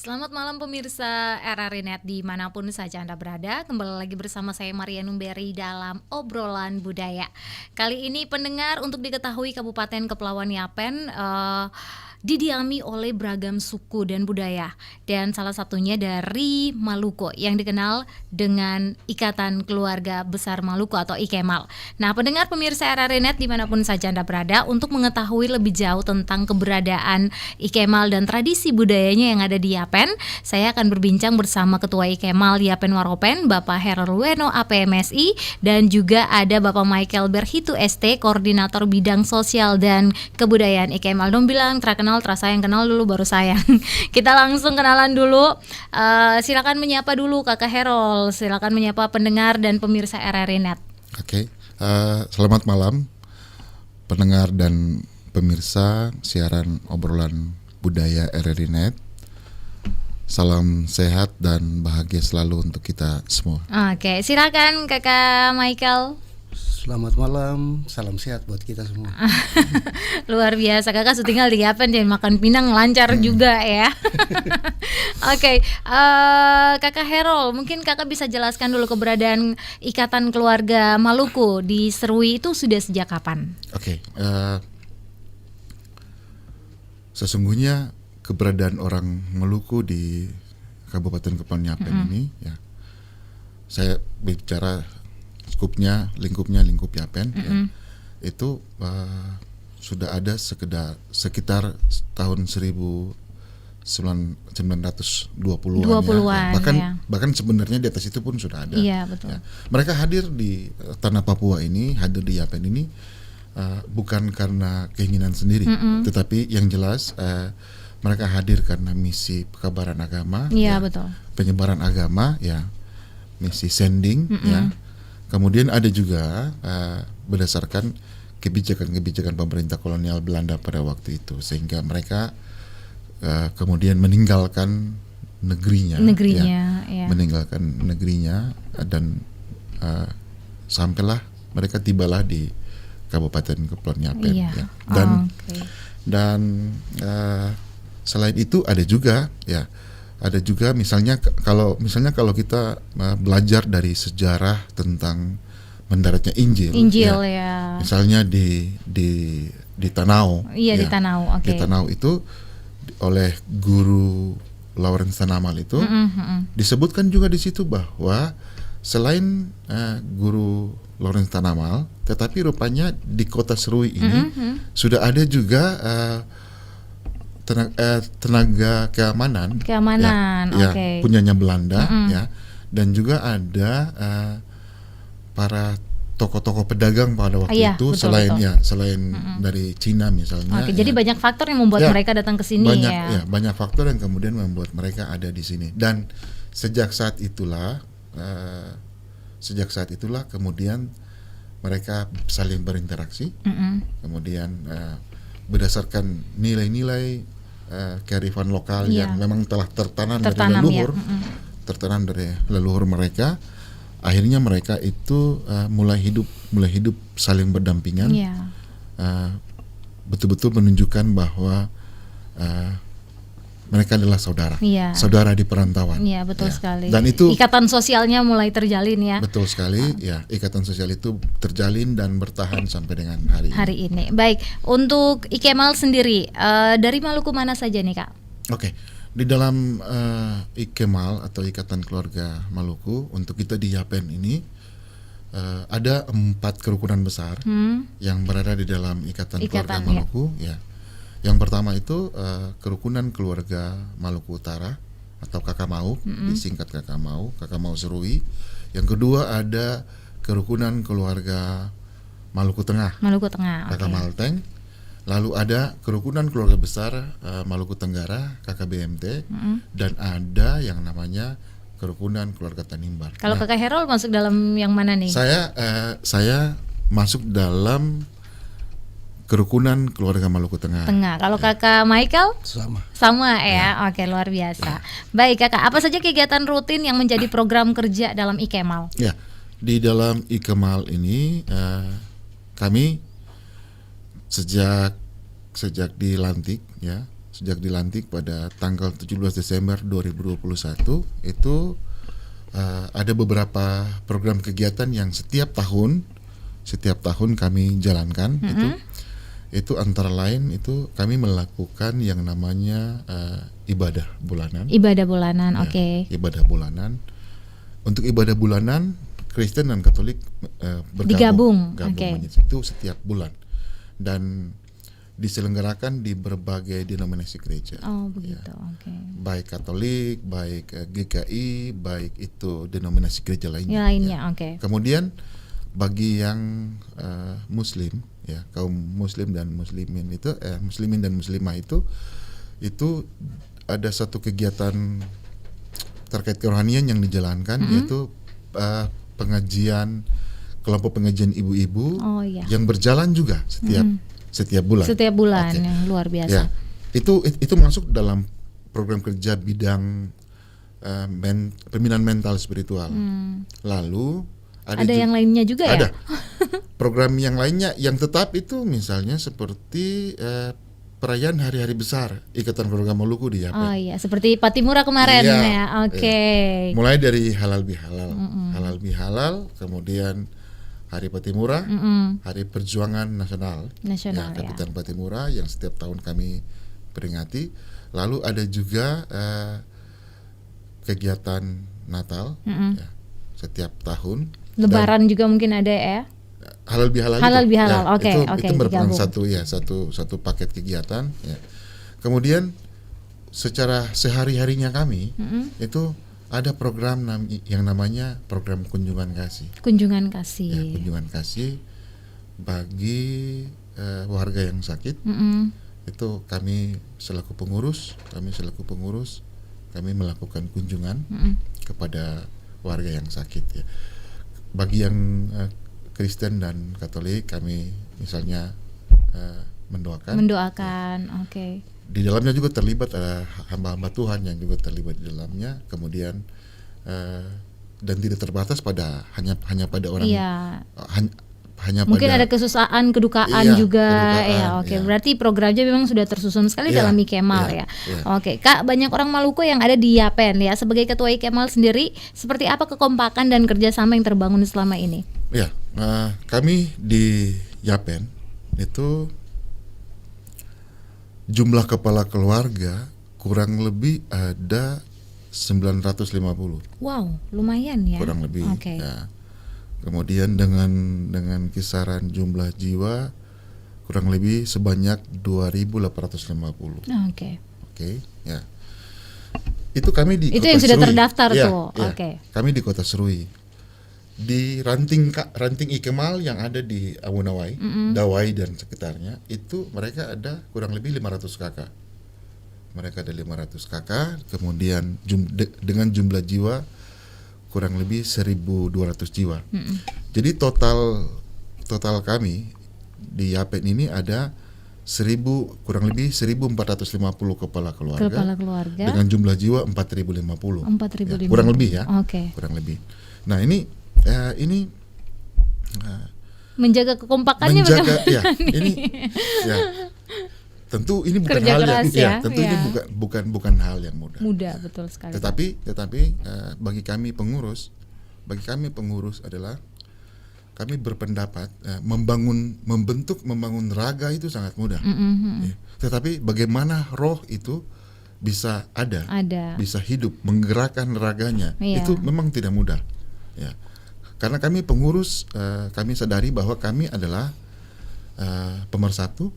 Selamat malam pemirsa RRI Net dimanapun saja Anda berada. Kembali lagi bersama saya Maria Numberi dalam obrolan budaya. Kali ini pendengar, untuk diketahui Kabupaten Kepulauan Yapen didiami oleh beragam suku dan budaya, dan salah satunya dari Maluku yang dikenal dengan Ikatan Keluarga Besar Maluku atau IKEMAL. Nah, pendengar pemirsa RRI Net dimanapun saja Anda berada, untuk mengetahui lebih jauh tentang keberadaan IKEMAL dan tradisi budayanya yang ada di Yapen, saya akan berbincang bersama Ketua IKEMAL Yapen Waropen, Bapak Herlueno APMSI, dan juga ada Bapak Michael Berhitu ST, Koordinator Bidang Sosial dan Kebudayaan IKEMAL. Dong bilang terkenal, terasa yang kenal dulu baru sayang. Kita langsung kenalan dulu. Silakan menyapa dulu Kakak Herol. Silakan menyapa pendengar dan pemirsa RRI Net. Oke, selamat malam pendengar dan pemirsa siaran obrolan budaya RRI Net. Salam sehat dan bahagia selalu untuk kita semua. Oke, silakan Kakak Michael. Selamat malam, salam sehat buat kita semua. Luar biasa, Kakak tinggal di Yapen dan makan pinang lancar juga ya. Oke, Kakak Herol, mungkin Kakak bisa jelaskan dulu keberadaan Ikatan Keluarga Maluku di Serui itu sudah sejak kapan? Oke, sesungguhnya keberadaan orang Maluku di Kabupaten Kepulauan Yapen ini, ya, saya bicara skupnya, lingkup Yapen, ya, itu sudah ada sekitar tahun 1920-an, ya. Bahkan sebenarnya di atas itu pun sudah ada. Iya, betul. Ya. Mereka hadir di tanah Papua ini, hadir di Yapen ini bukan karena keinginan sendiri, tetapi yang jelas mereka hadir karena misi pekabaran agama, iya, ya, betul. penyebaran agama, ya, misi sending, ya. Kemudian ada juga berdasarkan kebijakan pemerintah kolonial Belanda pada waktu itu, sehingga mereka kemudian meninggalkan negerinya, ya. Meninggalkan negerinya dan sampailah mereka tibalah di Kabupaten Kepulauan Yapen, iya. ya. Dan selain itu ada juga, ya, misalnya kalau kita belajar dari sejarah tentang mendaratnya Injil, ya. Misalnya di Tanau, iya, ya, di Tanau, di Tanau itu oleh guru Lawrence Tanamal itu disebutkan juga di situ bahwa selain guru Lawrence Tanamal, tetapi rupanya di kota Serui ini sudah ada juga tenaga keamanan, ya, okay, punyanya Belanda, ya, dan juga ada para tokoh-tokoh pedagang pada waktu itu, betul, selain betul. Selain dari Cina misalnya. Oke, jadi banyak faktor yang membuat mereka datang ke sini, banyak faktor yang kemudian membuat mereka ada di sini. Dan sejak saat itulah kemudian mereka saling berinteraksi, kemudian berdasarkan nilai-nilai kearifan lokal yang memang telah tertanam dari leluhur mereka. Akhirnya mereka itu mulai hidup saling berdampingan, betul-betul menunjukkan bahwa mereka adalah saudara di perantauan. Iya, betul, ya, sekali. Dan itu ikatan sosialnya mulai terjalin, ya. Betul sekali, ya, ikatan sosial itu terjalin dan bertahan sampai dengan hari ini. Baik, untuk IKEMAL sendiri dari Maluku mana saja nih, Kak? Oke. Di dalam IKEMAL atau Ikatan Keluarga Maluku, untuk kita di Yapen ini ada 4 kerukunan besar yang berada di dalam Ikatan Keluarga Maluku, ya. Yang pertama itu kerukunan keluarga Maluku Utara atau Kakamau, disingkat Kakamau Serui. Yang kedua ada kerukunan keluarga Maluku Tengah, Kakamalteng. Lalu ada kerukunan keluarga besar Maluku Tenggara, KKBMT, dan ada yang namanya kerukunan keluarga Tanimbar. Kalau Kakak Herol masuk dalam yang mana nih? Saya masuk dalam kerukunan keluarga Maluku Tengah. Kalau Kakak Michael? Sama ya. Oke, luar biasa. Baik Kakak, apa saja kegiatan rutin yang menjadi program kerja dalam IKEMAL? Ya, di dalam IKEMAL ini kami sejak dilantik, ya, sejak dilantik pada tanggal 17 Desember 2021 itu ada beberapa program kegiatan yang setiap tahun kami jalankan. Itu antara lain itu kami melakukan yang namanya ibadah bulanan. Ibadah bulanan, Ya, oke. Ibadah bulanan. Untuk ibadah bulanan Kristen dan Katolik Digabung, gabung oke. itu setiap bulan dan diselenggarakan di berbagai denominasi gereja. Oh begitu, oke. Baik Katolik, baik GKI, baik itu denominasi gereja lainnya. Yang lainnya, oke. Kemudian bagi yang Muslim, ya kaum Muslim dan Muslimin itu, Muslimin dan Muslimah itu ada satu kegiatan terkait kerohanian yang dijalankan, yaitu kelompok pengajian ibu-ibu Oh iya. yang berjalan juga setiap bulan. Setiap bulan, Oke. yang luar biasa. Ya, itu masuk dalam program kerja bidang pembinaan mental spiritual. Lalu Ada yang lainnya juga ya? ada program yang lainnya yang tetap itu misalnya seperti perayaan hari-hari besar Ikatan Keluarga Maluku di Yapen. Oh iya, seperti Patimura kemarin Iya, ya. Oke. Mulai dari halal bihalal, kemudian Hari Patimura, Hari Perjuangan Nasional, Nasional, ya. Kapitan Patimura yang setiap tahun kami peringati. Lalu ada juga kegiatan Natal, ya, setiap tahun. Lebaran juga mungkin ada ya? Halal bihalal oke, itu merupakan digabung. satu paket kegiatan, ya. Kemudian secara sehari-harinya kami itu ada program yang namanya program kunjungan kasih. Kunjungan kasih. Ya, kunjungan kasih bagi warga yang sakit. Itu kami selaku pengurus kami melakukan kunjungan kepada warga yang sakit, ya. Bagi yang Kristen dan Katolik kami misalnya mendoakan. Oke. Di dalamnya juga terlibat hamba-hamba Tuhan yang juga terlibat di dalamnya. Kemudian dan tidak terbatas hanya pada orang. Iya. Hanya Mungkin pada ada kesusahan, kedukaan Iya, juga kedukaan, ya. Oke, iya. berarti programnya memang sudah tersusun sekali Iya, dalam Ikemal iya, ya. iya. Oke, Kak, banyak orang Maluku yang ada di Yapen ya. Sebagai ketua Ikemal sendiri, seperti apa kekompakan dan kerjasama yang terbangun selama ini? Ya, kami di Yapen itu jumlah kepala keluarga kurang lebih ada 950. Wow, lumayan ya. Kurang lebih. Oke. Ya. Kemudian dengan kisaran jumlah jiwa kurang lebih sebanyak 2.850. Oke. Oke, ya. Itu kami di Itu Kota yang sudah Serui. terdaftar Ya, tuh. ya. Oke. Kami di Kota Serui. Di ranting Ikemal yang ada di Amunawai, Dawai dan sekitarnya, itu mereka ada kurang lebih 500 kakak. Mereka ada 500 kakak, kemudian dengan jumlah jiwa kurang lebih 1.200 jiwa. Jadi total kami di Yapen ini ada kurang lebih 1.450 kepala keluarga. Dengan jumlah jiwa 4.050. 4.050. Ya, kurang lebih ya. Oke. Kurang lebih. Nah, ini Menjaga kekompakannya bagaimana? ya, ini ya. Tentu ini bukan Kerja hal yang keras ya, tentu ya. ini bukan hal yang mudah. Mudah, betul sekali. Tetapi bagi kami pengurus adalah kami berpendapat membangun raga itu sangat mudah. Ya. Tetapi bagaimana roh itu bisa ada, bisa hidup, menggerakkan raganya, itu memang tidak mudah. Ya. Karena kami pengurus, kami sadari bahwa kami adalah pemersatu,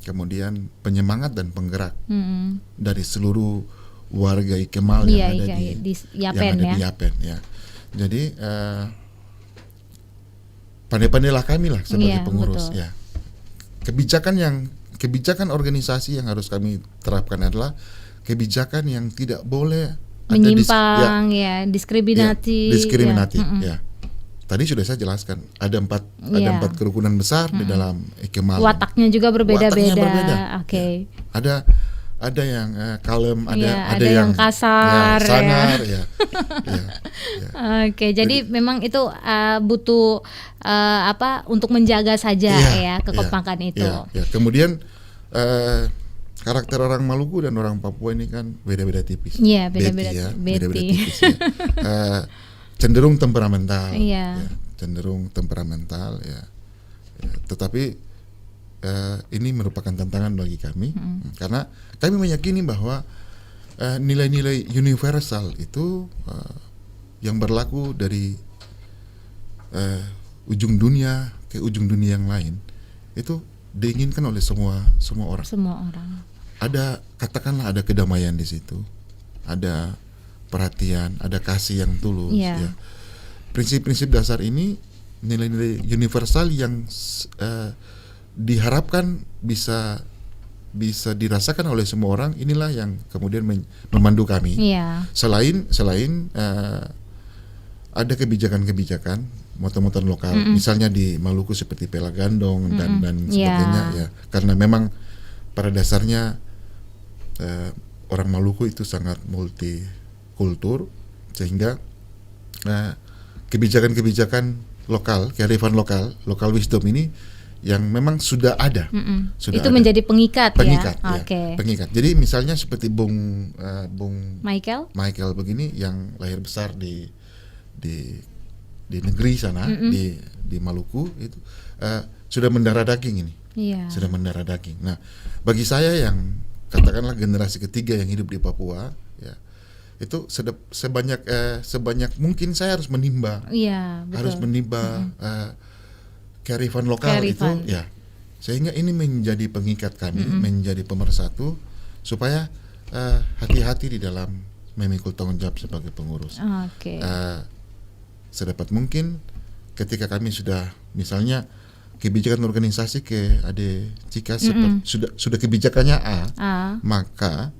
kemudian penyemangat dan penggerak dari seluruh warga Ikemal yang ada di Yapen, ya. Jadi pandai-pandailah kami lah sebagai pengurus, betul. ya. Kebijakan organisasi yang harus kami terapkan adalah kebijakan yang tidak boleh menyimpang, diskriminatif. Ya. Tadi sudah saya jelaskan, ada empat kerukunan besar di dalam Ikemal. Wataknya juga berbeda-beda. Ya. Oke. Ada yang kalem, ada yang kasar, sangar, ya. Oke, jadi memang itu butuh untuk menjaga saja kekompakan itu. Ya. Kemudian karakter orang Maluku dan orang Papua ini kan beda-beda tipis. Iya, beda-beda beda-beda beti. tipis ya. Cenderung temperamental. Iya. Ya, cenderung temperamental ya. Tetapi ini merupakan tantangan bagi kami karena kami meyakini bahwa nilai-nilai universal itu yang berlaku dari ujung dunia ke ujung dunia yang lain itu diinginkan oleh semua orang. Semua orang. Ada, katakanlah ada kedamaian di situ, ada perhatian, ada kasih yang tulus. Yeah. Ya. Prinsip-prinsip dasar ini nilai-nilai universal yang diharapkan bisa dirasakan oleh semua orang. Inilah yang kemudian memandu kami. Yeah. Selain ada kebijakan-kebijakan motor-motor lokal, misalnya di Maluku seperti Pela Gandong dan sebagainya ya. Karena memang pada dasarnya orang Maluku itu sangat multikultur, sehingga kebijakan-kebijakan lokal, kearifan lokal wisdom ini yang memang sudah ada. Sudah itu ada. menjadi pengikat ya. Ya, Oke. pengikat. Jadi misalnya seperti Bung Michael begini yang lahir besar di negeri sana, di Maluku itu sudah mendarah daging ini. Iya. Sudah mendarah daging. Nah, bagi saya yang katakanlah generasi ketiga yang hidup di Papua, ya, itu sebanyak mungkin saya harus menimba, Iya, betul. harus menimba kearifan lokal itu, ya, sehingga ini menjadi pengikat kami, menjadi pemersatu, supaya hati-hati di dalam memikul tanggung jawab sebagai pengurus. Oke. Sedapat mungkin ketika kami sudah misalnya kebijakan organisasi ke Ade Cika sudah kebijakannya A, maka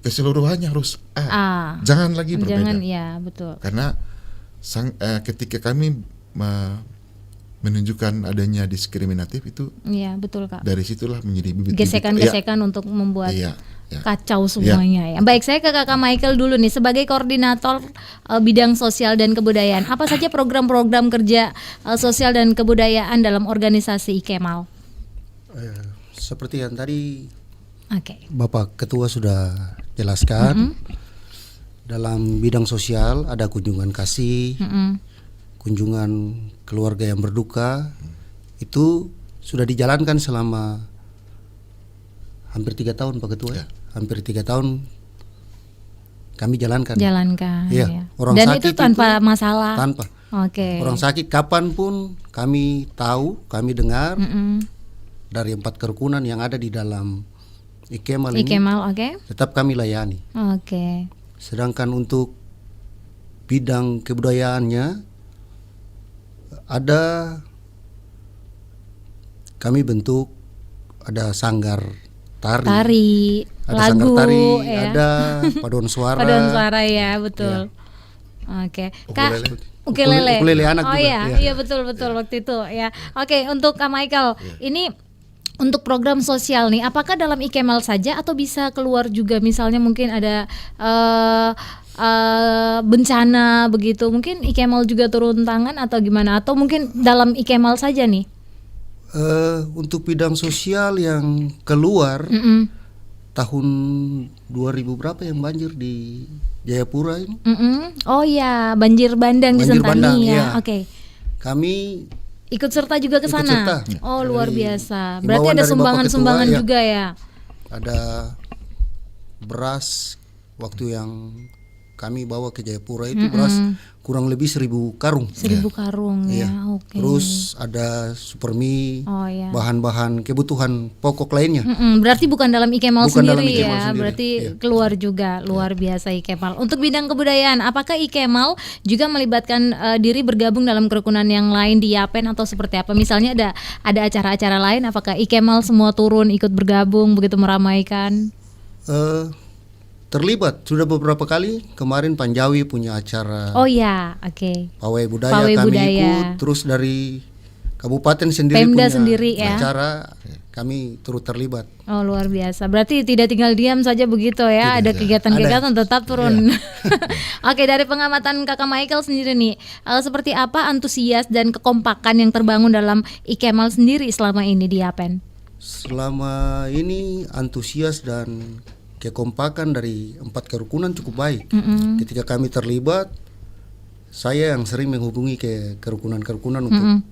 keseluruhannya harus A. Jangan lagi berbeda. Jangan, ya, betul. Karena ketika kami menunjukkan adanya diskriminatif itu, iya, betul, Kak. dari situlah menjadi bibit gesekan-gesekan untuk membuat kacau semuanya ya. Baik, saya ke Kakak Michael dulu nih sebagai koordinator bidang sosial dan kebudayaan. Apa saja program-program kerja sosial dan kebudayaan dalam organisasi IKEMAL? Seperti yang tadi Oke. Bapak Ketua sudah jelaskan, dalam bidang sosial ada kunjungan kasih, kunjungan keluarga yang berduka, itu sudah dijalankan selama hampir 3 tahun Pak Ketua. Hampir 3 tahun kami jalankan. Iya. Ya. Orang Dan sakit itu tanpa masalah. Tanpa. Oke. Orang sakit kapanpun kami tahu, kami dengar dari 4 kerukunan yang ada di dalam IKEMAL ini. Oke. Tetap kami layani. Oke. Sedangkan untuk bidang kebudayaannya ada, kami bentuk ada sanggar tari, ada lagu, sanggar tari, ya. ada paduan suara. Paduan suara ya, betul. Oke. Kak, Ukulele anak oh juga. Iya betul waktu itu ya. Oke, untuk Kak Michael, ini untuk program sosial nih, apakah dalam IKEMAL saja atau bisa keluar juga, misalnya mungkin ada bencana begitu, mungkin IKEMAL juga turun tangan atau gimana, atau mungkin dalam IKEMAL saja nih? Untuk bidang sosial yang keluar tahun 2000 berapa yang banjir di Jayapura ini? Oh ya, banjir bandang di Sentani ya. Oke. Kami ikut serta juga ke sana. Oh, luar biasa. Berarti ada dari sumbangan-sumbangan juga ya. Ada beras, waktu yang kami bawa ke Jayapura itu beras kurang lebih 1000 karung. 1000 karung ya. Oke. Terus ada supermi, ya. bahan-bahan kebutuhan pokok lainnya. Berarti bukan dalam IKEMAL sendiri dalam IKEMAL ya. sendiri. Berarti keluar juga, luar biasa IKEMAL. Untuk bidang kebudayaan, apakah IKEMAL juga melibatkan diri bergabung dalam kerukunan yang lain di Yapen atau seperti apa? Misalnya ada acara-acara lain, apakah IKEMAL semua turun ikut bergabung begitu meramaikan? Terlibat sudah beberapa kali. Kemarin Panjawi punya acara. Oh ya, oke. Pawai budaya kami ikut. Terus dari kabupaten sendiri Pemda punya sendiri ya. Acara, kami turut terlibat. Oh, luar biasa. Berarti tidak tinggal diam saja begitu ya. Ada kegiatan-kegiatan tetap turun. Oke, dari pengamatan Kakak Michael sendiri nih, seperti apa antusias dan kekompakan yang terbangun dalam IKEMAL sendiri selama ini di Yapen? Selama ini antusias dan kekompakan dari 4 kerukunan cukup baik. Ketika kami terlibat, saya yang sering menghubungi ke kerukunan-kerukunan untuk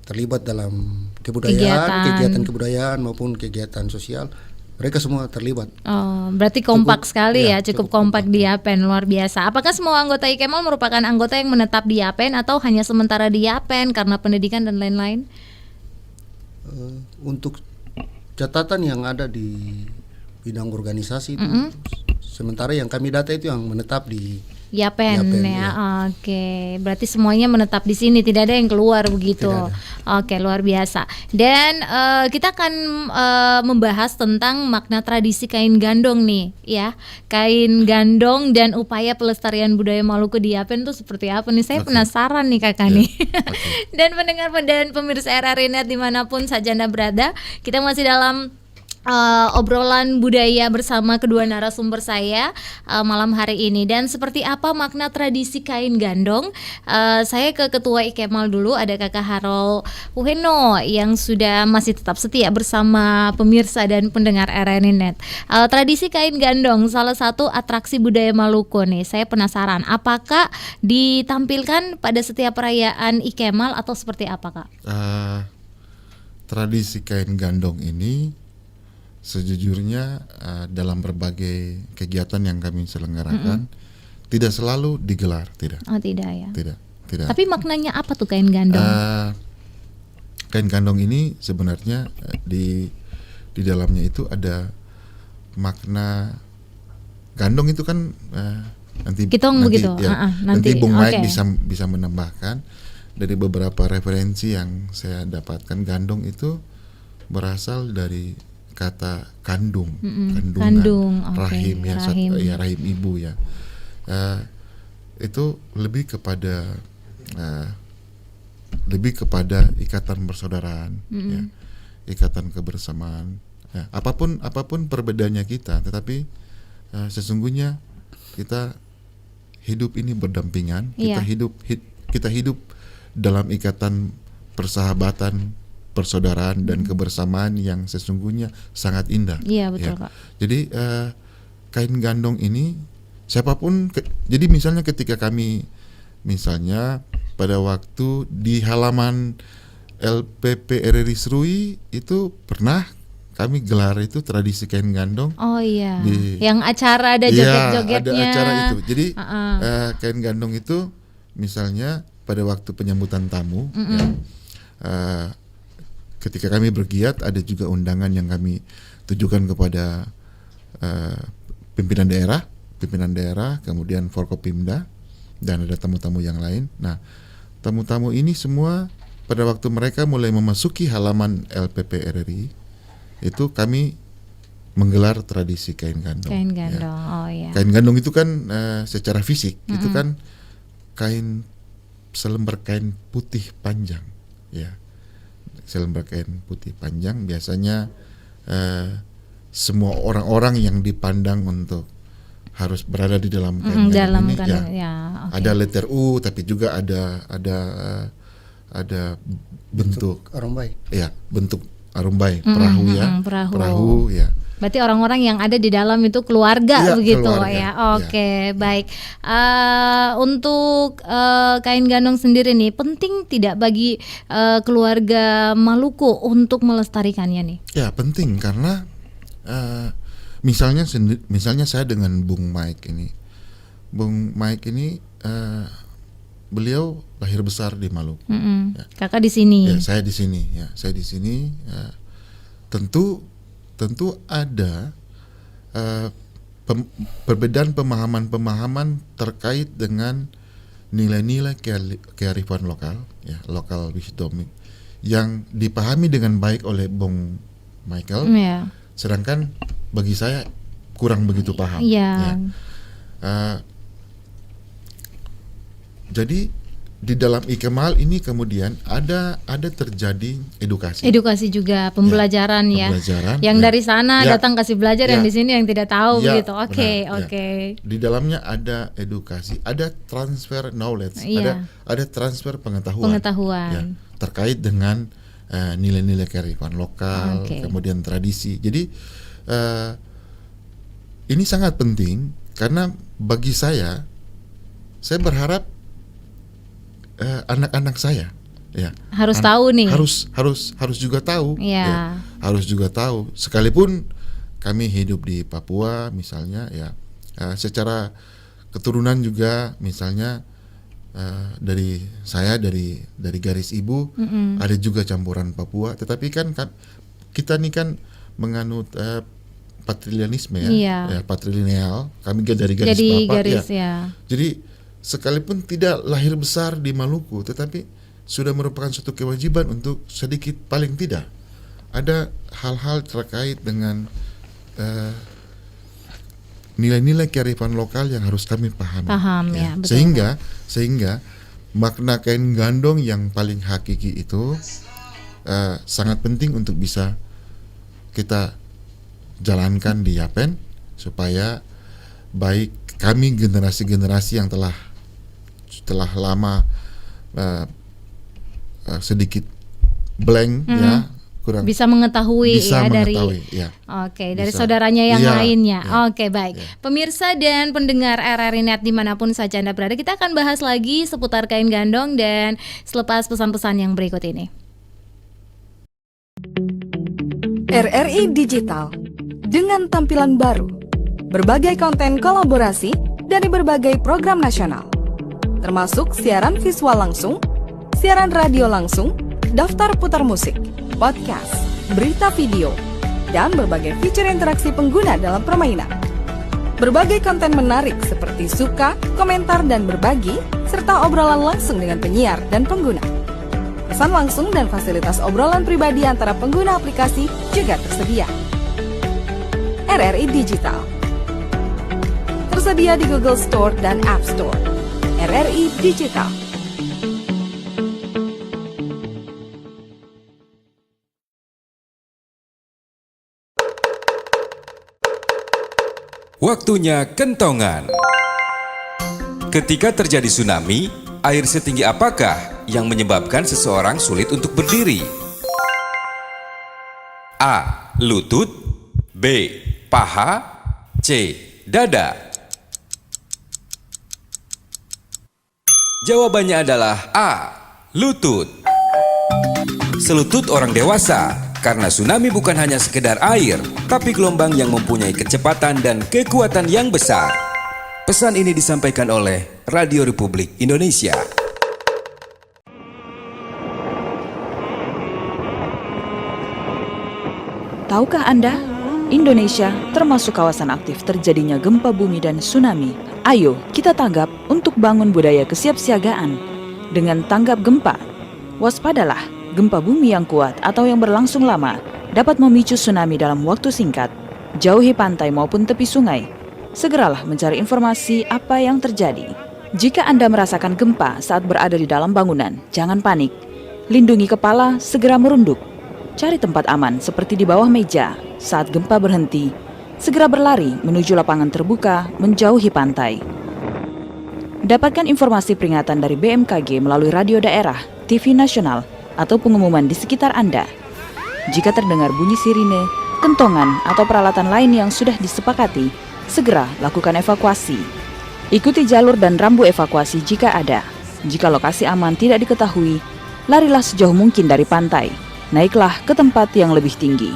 terlibat dalam kegiatan kebudayaan maupun kegiatan sosial. Mereka semua terlibat. Oh, berarti kompak sekali ya, cukup kompak di Yapen, luar biasa. Apakah semua anggota IKEMAL merupakan anggota yang menetap di Yapen atau hanya sementara di Yapen karena pendidikan dan lain-lain? Untuk catatan yang ada di bidang organisasi itu, sementara yang kami data itu yang menetap di Yapen Yapen, ya. Oke, berarti semuanya menetap di sini, tidak ada yang keluar begitu. Oke, luar biasa. Dan kita akan membahas tentang makna tradisi kain gandong nih, ya. Kain gandong dan upaya pelestarian budaya Maluku di Yapen itu seperti apa nih? Saya penasaran nih kakak nih. Dan pendengar dan pemirsa RRI Net dimanapun saja Anda berada, kita masih dalam obrolan budaya bersama kedua narasumber saya malam hari ini. Dan seperti apa makna tradisi kain gandong? Saya ke Ketua IKEMAL dulu, ada Kakak Harold Uheno yang sudah masih tetap setia bersama pemirsa dan pendengar RRI Net. Tradisi kain gandong salah satu atraksi budaya Maluku nih. Saya penasaran, apakah ditampilkan pada setiap perayaan IKEMAL atau seperti apa, Kak? Tradisi kain gandong ini sejujurnya dalam berbagai kegiatan yang kami selenggarakan tidak selalu digelar, tidak. Oh, tidak ya. Tidak. Tapi maknanya apa tuh kain gandong? Kain gandong ini sebenarnya di dalamnya itu ada makna. Gandong itu kan nanti begitu. Ya, nanti Bung Mike Okay. bisa menambahkan dari beberapa referensi yang saya dapatkan. Gandong itu berasal dari kata kandung, kandungan, rahim ya, rahim. rahim ibu ya. Itu lebih kepada ikatan persaudaraan, ya, ikatan kebersamaan. Ya, apapun perbedaannya kita, tetapi sesungguhnya kita hidup ini berdampingan. Kita hidup dalam ikatan persahabatan, persaudaraan dan kebersamaan yang sesungguhnya sangat indah. Iya, betul, Pak. Jadi kain gandong ini siapapun jadi misalnya ketika kami misalnya pada waktu di halaman LPP RRI Serui itu pernah kami gelar itu tradisi kain gandong. Oh iya. Yang acara ada joget-jogetnya. Ada acara itu. Jadi kain gandong itu misalnya pada waktu penyambutan tamu ya, ketika kami bergiat ada juga undangan yang kami tujukan kepada pimpinan daerah, kemudian Forkopimda dan ada tamu-tamu yang lain. Nah, tamu-tamu ini semua pada waktu mereka mulai memasuki halaman LPP RRI itu kami menggelar tradisi kain gandong. Kain gandong, ya. oh ya. Kain gandong itu kan secara fisik itu kan selembar kain putih panjang, ya. Selembar kain putih panjang biasanya semua orang-orang yang dipandang untuk harus berada di dalam kain gandong ini okay. Ada letter U tapi juga ada bentuk arumbai. Ya, bentuk arumbai, perahu ya. Berarti orang-orang yang ada di dalam itu keluarga begitu keluarga, ya. Oke, baik. Untuk kain gandong sendiri nih penting tidak bagi keluarga Maluku untuk melestarikannya nih? Ya, penting karena misalnya saya dengan Bung Mike ini. Bung Mike ini beliau lahir besar di Maluku. Ya. Kakak di sini. Ya, saya di sini ya. Saya di sini tentu ada perbedaan pemahaman terkait dengan nilai-nilai kearifan lokal, ya, local wisdom yang dipahami dengan baik oleh Bung Michael, sedangkan bagi saya kurang begitu paham. Ya. Jadi di dalam IKEMAL ini kemudian ada terjadi edukasi juga pembelajaran yang dari sana datang kasih belajar yang di sini yang tidak tahu begitu. Oke. Di dalamnya ada edukasi, ada transfer knowledge, ada transfer pengetahuan. Ya, terkait dengan nilai-nilai kearifan lokal, kemudian tradisi. Jadi ini sangat penting karena bagi saya berharap anak-anak saya ya harus tahu nih, harus juga tahu, ya, harus juga tahu. Sekalipun kami hidup di Papua misalnya, ya secara keturunan juga misalnya dari garis ibu ada juga campuran Papua, tetapi kan kita nih kan menganut patrilinealisme ya, patrilineal. Kami dari garis bapak ya. Jadi sekalipun tidak lahir besar di Maluku, tetapi sudah merupakan suatu kewajiban untuk sedikit paling tidak ada hal-hal terkait dengan nilai-nilai kearifan lokal yang harus kami pahami. Ya, betul. Sehingga makna kain gandong yang paling hakiki itu sangat penting untuk bisa kita jalankan di Yapen, supaya baik kami generasi-generasi yang telah lama sedikit blank ya, kurang bisa mengetahui dari dari saudaranya yang lainnya. Baik. Pemirsa dan pendengar RRI Net dimanapun saja Anda berada, kita akan bahas lagi seputar kain gandong dan selepas pesan-pesan yang berikut ini. RRI Digital dengan tampilan baru, berbagai konten kolaborasi dari berbagai program nasional, termasuk siaran visual langsung, siaran radio langsung, daftar putar musik, podcast, berita video, dan berbagai fitur interaksi pengguna dalam permainan. Berbagai konten menarik seperti suka, komentar, dan berbagi, serta obrolan langsung dengan penyiar dan pengguna. Pesan langsung dan fasilitas obrolan pribadi antara pengguna aplikasi juga tersedia. RRI Digital tersedia di Google Store dan App Store. RRI Digital. Waktunya kentongan. Ketika terjadi tsunami, air setinggi apakah yang menyebabkan seseorang sulit untuk berdiri? A. Lutut. B. Paha. C. Dada. Jawabannya adalah A. Lutut. Selutut orang dewasa, karena tsunami bukan hanya sekedar air, tapi gelombang yang mempunyai kecepatan dan kekuatan yang besar. Pesan ini disampaikan oleh Radio Republik Indonesia. Tahukah Anda, Indonesia termasuk kawasan aktif terjadinya gempa bumi dan tsunami. Ayo kita tanggap untuk bangun budaya kesiapsiagaan. Dengan tanggap gempa, waspadalah, gempa bumi yang kuat atau yang berlangsung lama dapat memicu tsunami dalam waktu singkat. Jauhi pantai maupun tepi sungai. Segeralah mencari informasi apa yang terjadi. Jika Anda merasakan gempa saat berada di dalam bangunan, jangan panik. Lindungi kepala, segera merunduk. Cari tempat aman seperti di bawah meja. Saat gempa berhenti, segera berlari menuju lapangan terbuka, menjauhi pantai. Dapatkan informasi peringatan dari BMKG melalui radio daerah, TV nasional, atau pengumuman di sekitar Anda. Jika terdengar bunyi sirine, kentongan, atau peralatan lain yang sudah disepakati, segera lakukan evakuasi. Ikuti jalur dan rambu evakuasi jika ada. Jika lokasi aman tidak diketahui, larilah sejauh mungkin dari pantai. Naiklah ke tempat yang lebih tinggi.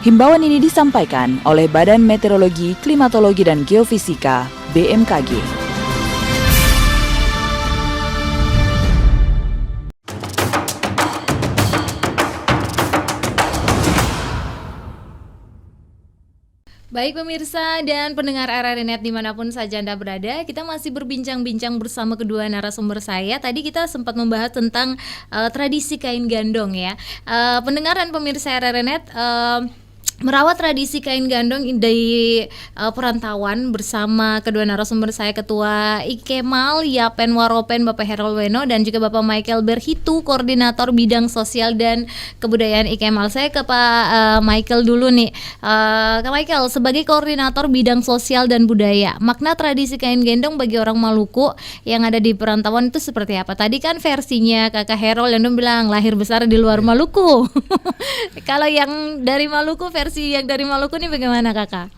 Himbauan ini disampaikan oleh Badan Meteorologi, Klimatologi, dan Geofisika BMKG. Baik pemirsa dan pendengar RRI Net dimanapun saja Anda berada, kita masih berbincang-bincang bersama kedua narasumber saya. Tadi kita sempat membahas tentang tradisi kain gandong ya. Pendengar dan pemirsa RRI Net, merawat tradisi kain gandong di perantauan bersama kedua narasumber saya, Ketua Ikemal Yapen Waropen Bapak Herol Weno dan juga Bapak Michael Berhitu, Koordinator Bidang Sosial dan Kebudayaan Ikemal. Saya ke Pak Michael dulu nih. Kak Michael, sebagai Koordinator Bidang Sosial dan Budaya, makna tradisi kain gendong bagi orang Maluku yang ada di perantauan itu seperti apa? Tadi kan versinya Kakak Herol yang bilang lahir besar di luar Maluku. Kalau yang dari Maluku, versi yang dari Maluku ini bagaimana Kakak?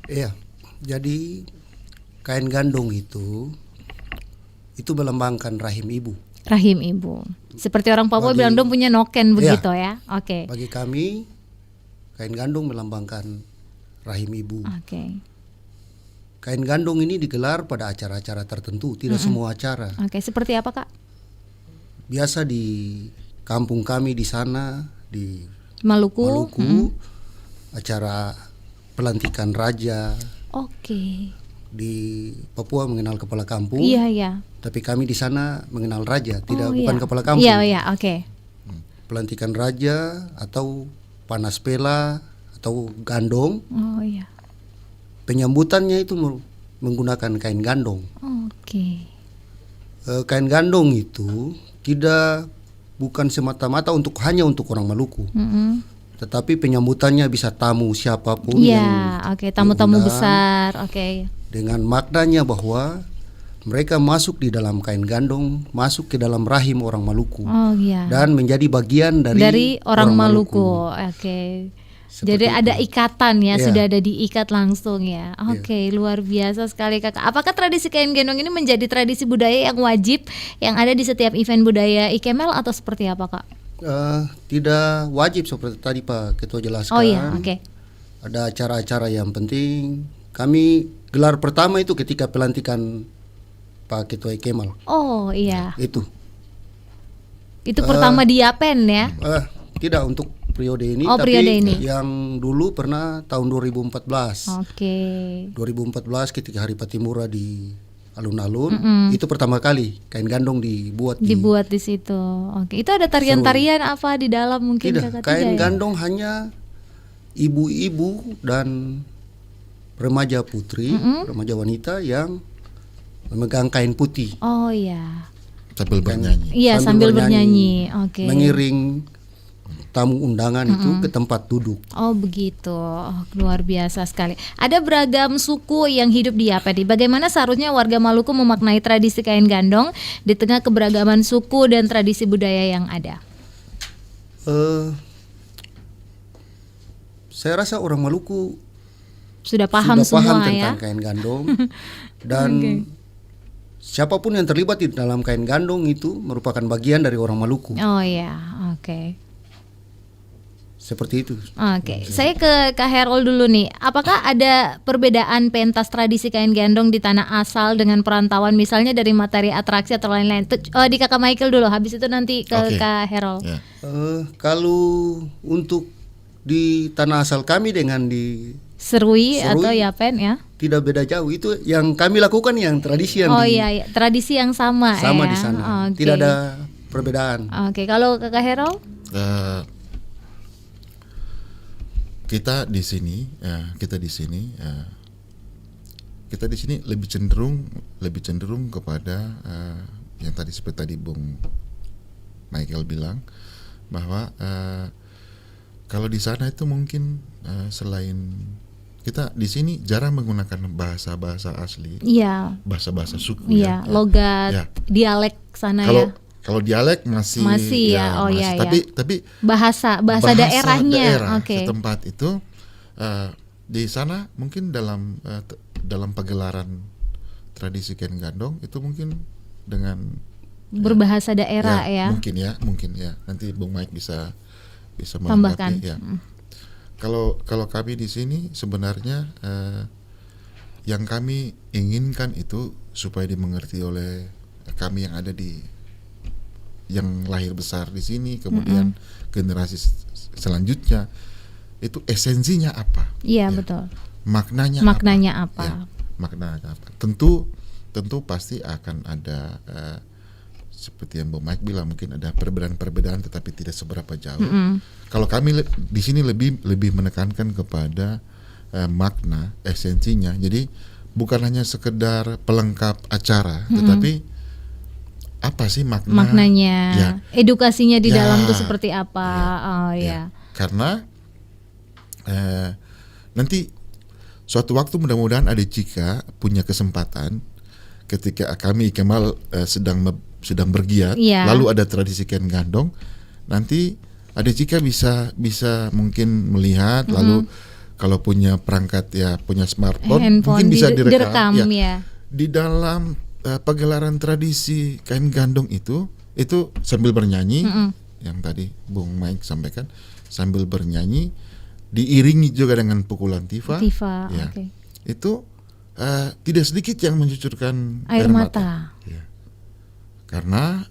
Iya, jadi kain gandong itu melambangkan rahim ibu. Rahim ibu. Seperti orang Papua bilang dong punya noken begitu ya. Oke. Bagi kami kain gandong melambangkan rahim ibu. Oke. Kain gandong ini digelar pada acara-acara tertentu, tidak semua acara. Oke, seperti apa Kak? Biasa di kampung kami di sana di Maluku. Acara pelantikan raja. Oke. Di Papua mengenal kepala kampung. Iya. Tapi kami di sana mengenal raja, Oh, tidak bukan iya. kepala kampung. Iya, oke. Pelantikan raja atau panas pela atau gandong. Oh iya. Penyambutannya itu menggunakan kain gandong. Oke. Kain gandong itu bukan semata-mata hanya untuk orang Maluku. Tetapi penyambutannya bisa tamu siapapun Iya, oke, tamu-tamu diundang, besar. Oke. dengan maknanya bahwa mereka masuk di dalam kain gandong, masuk ke dalam rahim orang Maluku. Oh iya. Dan menjadi bagian dari orang Maluku. Oke. Jadi ada ikatan ya, sudah ada diikat langsung ya. Oke, luar biasa sekali Kakak. Apakah tradisi kain gendong ini menjadi tradisi budaya yang wajib yang ada di setiap event budaya Ikemal atau seperti apa Kak? Tidak wajib seperti tadi Pak Ketua jelaskan. Oh iya, oke. Ada acara-acara yang penting. Kami gelar pertama itu ketika pelantikan Pak Ketua Ikemal. Oh iya. Itu pertama di Yapen ya? Tidak untuk periode ini, Oh, tapi periode ini. yang dulu pernah tahun 2014. Oke. 2014 ketika Hari Patimura di alun-alun, itu pertama kali kain gandong dibuat di situ. Oke. Itu ada tarian-tarian apa di dalam mungkin Tidak, Kakak? kain ya? gandong hanya ibu-ibu dan remaja putri, remaja wanita yang memegang kain putih. Oh iya. Sambil bernyanyi. Iya, sambil bernyanyi. Oke. Mengiring tamu undangan itu ke tempat duduk. Oh begitu, luar biasa sekali. Ada beragam suku yang hidup di Yapen. Bagaimana seharusnya warga Maluku memaknai tradisi kain gandong di tengah keberagaman suku dan tradisi budaya yang ada? Saya rasa orang Maluku Sudah paham semua tentang ya. kain gandong dan siapapun yang terlibat di dalam kain gandong itu merupakan bagian dari orang Maluku. Oh ya, oke. Seperti itu. Oke, saya ke Kak Herol dulu nih. Apakah ada perbedaan pentas tradisi kain gandong di tanah asal dengan perantauan, misalnya dari materi atraksi atau lain-lain? Di Kakak Michael dulu, habis itu nanti ke Kak Herol. Ya. Kalau untuk di tanah asal kami dengan di Serui atau Yapen ya? tidak beda jauh. Itu yang kami lakukan yang tradisi yang iya, tradisi yang sama ya. di sana. Oke. Tidak ada perbedaan. Oke, kalau Kakak Herol? Kita di sini lebih cenderung kepada yang tadi seperti tadi Bung Michael bilang bahwa kalau di sana itu mungkin selain kita di sini jarang menggunakan bahasa asli, Iya. bahasa suku Iya, logat, dialek sana ya. Kalau dialek masih ya. Oh iya, tapi bahasa daerahnya. Oke. Setempat itu di sana mungkin dalam pagelaran tradisi kain gandong itu mungkin dengan berbahasa daerah ya. Mungkin ya. Nanti Bung Mike bisa Tambahkan. melengkapi ya. Kalau kami di sini sebenarnya yang kami inginkan itu supaya dimengerti oleh kami yang ada yang lahir besar di sini, kemudian generasi selanjutnya itu esensinya apa? Iya, betul. Maknanya apa? apa? Maknanya apa? Tentu pasti akan ada seperti yang Bung Mike bilang mungkin ada perbedaan-perbedaan tetapi tidak seberapa jauh. Kalau kami di sini lebih menekankan kepada makna, esensinya. Jadi bukan hanya sekedar pelengkap acara, tetapi apa sih maknanya, ya, edukasinya di ya, dalam itu seperti apa? Karena nanti suatu waktu mudah-mudahan Adik Cika punya kesempatan ketika kami Kemal sedang bergiat, lalu ada tradisi kain gandong, nanti Adik Cika bisa mungkin melihat, lalu kalau punya perangkat punya smartphone mungkin bisa direkam ya. Di dalam pagelaran tradisi kain gandong itu sambil bernyanyi, yang tadi Bung Mike sampaikan, sambil bernyanyi diiringi juga dengan pukulan tifa, okay. Itu tidak sedikit yang mencucurkan air mata. Ya. Karena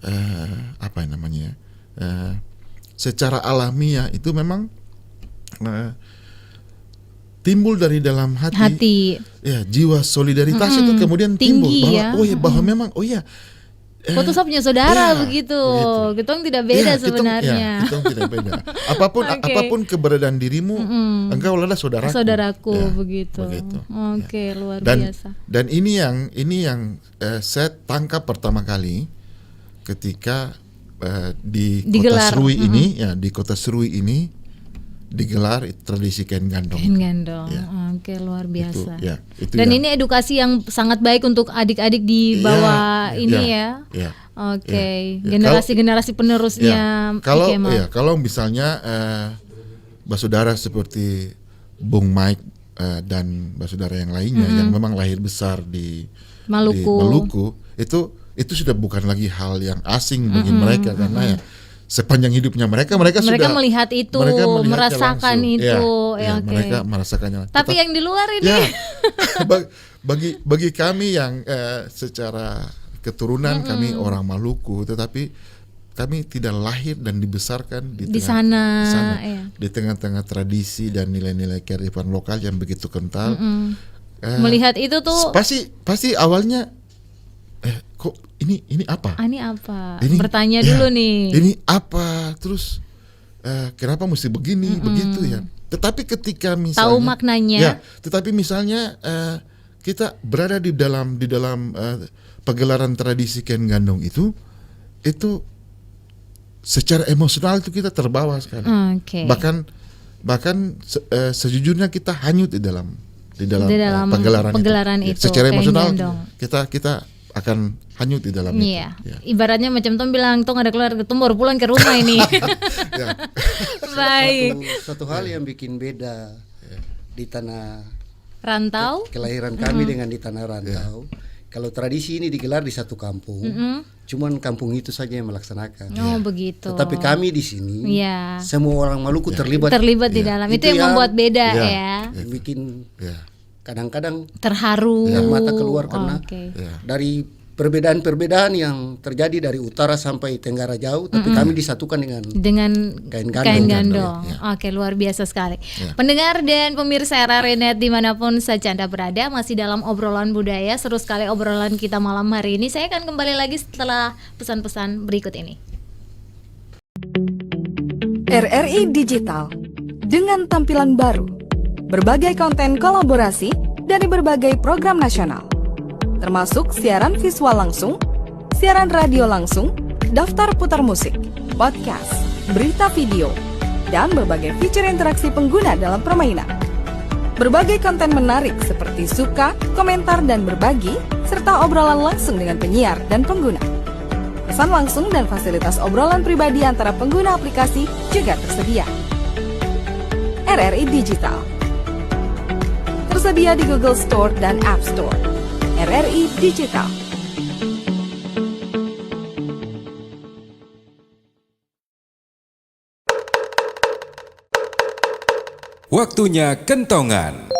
apa namanya? Secara alamiah itu memang timbul dari dalam hati. Ya, jiwa solidaritas itu kemudian tinggi, timbul bahwa memang foto punya saudara begitu. Kita tidak beda sebenarnya. Kita tidak beda. Apapun keberadaan dirimu, engkau adalah saudaraku. Begitu. Oke, luar biasa. Dan ini yang saya tangkap pertama kali ketika di Kota Serui ini, di Kota Serui ini digelar tradisi kain gandong. Oke, luar biasa. Itu dan ini edukasi yang sangat baik untuk adik-adik di bawah ini ya. Generasi penerusnya. Kalau misalnya saudara seperti Bung Mike dan saudara yang lainnya yang memang lahir besar di Maluku, itu sudah bukan lagi hal yang asing bagi mereka, karena sepanjang hidupnya mereka sudah melihat itu, merasakan itu. Mereka merasakannya. Tapi yang di luar ini, bagi kami yang secara keturunan kami orang Maluku, tetapi kami tidak lahir dan dibesarkan di sana, di tengah-tengah tradisi dan nilai-nilai kearifan lokal yang begitu kental. Melihat itu tuh pasti awalnya kok ini apa? Ini apa? Bertanya dulu nih. Ini apa? Terus kenapa mesti begini, begitu ya? Tetapi ketika misalnya tahu maknanya. Tetapi misalnya kita berada di dalam pagelaran tradisi kain gandong itu secara emosional itu kita terbawa sekali. Bahkan sejujurnya kita hanyut di dalam pagelaran itu. Secara emosional kita akan hanyut di dalam itu. Ibaratnya macam Tom bilang, Tom ada keluarga, Tom baru pulang ke rumah ini. Baik. Satu hal yang bikin beda di tanah rantau, kelahiran kami dengan di tanah rantau. Kalau tradisi ini digelar di satu kampung, cuman kampung itu saja yang melaksanakan. Begitu. Tetapi kami di sini, semua orang Maluku terlibat di dalam. Itu yang membuat beda ya. Bikin kadang-kadang terharu, air mata keluar karena dari perbedaan-perbedaan yang terjadi dari utara sampai tenggara jauh, tapi kami disatukan dengan kain gandong. Oke, luar biasa sekali. Pendengar dan pemirsa RRI.net dimanapun saja Anda berada, masih dalam obrolan budaya. Seru sekali obrolan kita malam hari ini. Saya akan kembali lagi setelah pesan-pesan berikut ini. RRI Digital dengan tampilan baru, berbagai konten kolaborasi dari berbagai program nasional, termasuk siaran visual langsung, siaran radio langsung, daftar putar musik, podcast, berita video, dan berbagai fitur interaksi pengguna dalam permainan. Berbagai konten menarik seperti suka, komentar, dan berbagi, serta obrolan langsung dengan penyiar dan pengguna. Pesan langsung dan fasilitas obrolan pribadi antara pengguna aplikasi juga tersedia. RRI Digital tersedia di Google Store dan App Store. RRI Digital. Waktunya kentongan.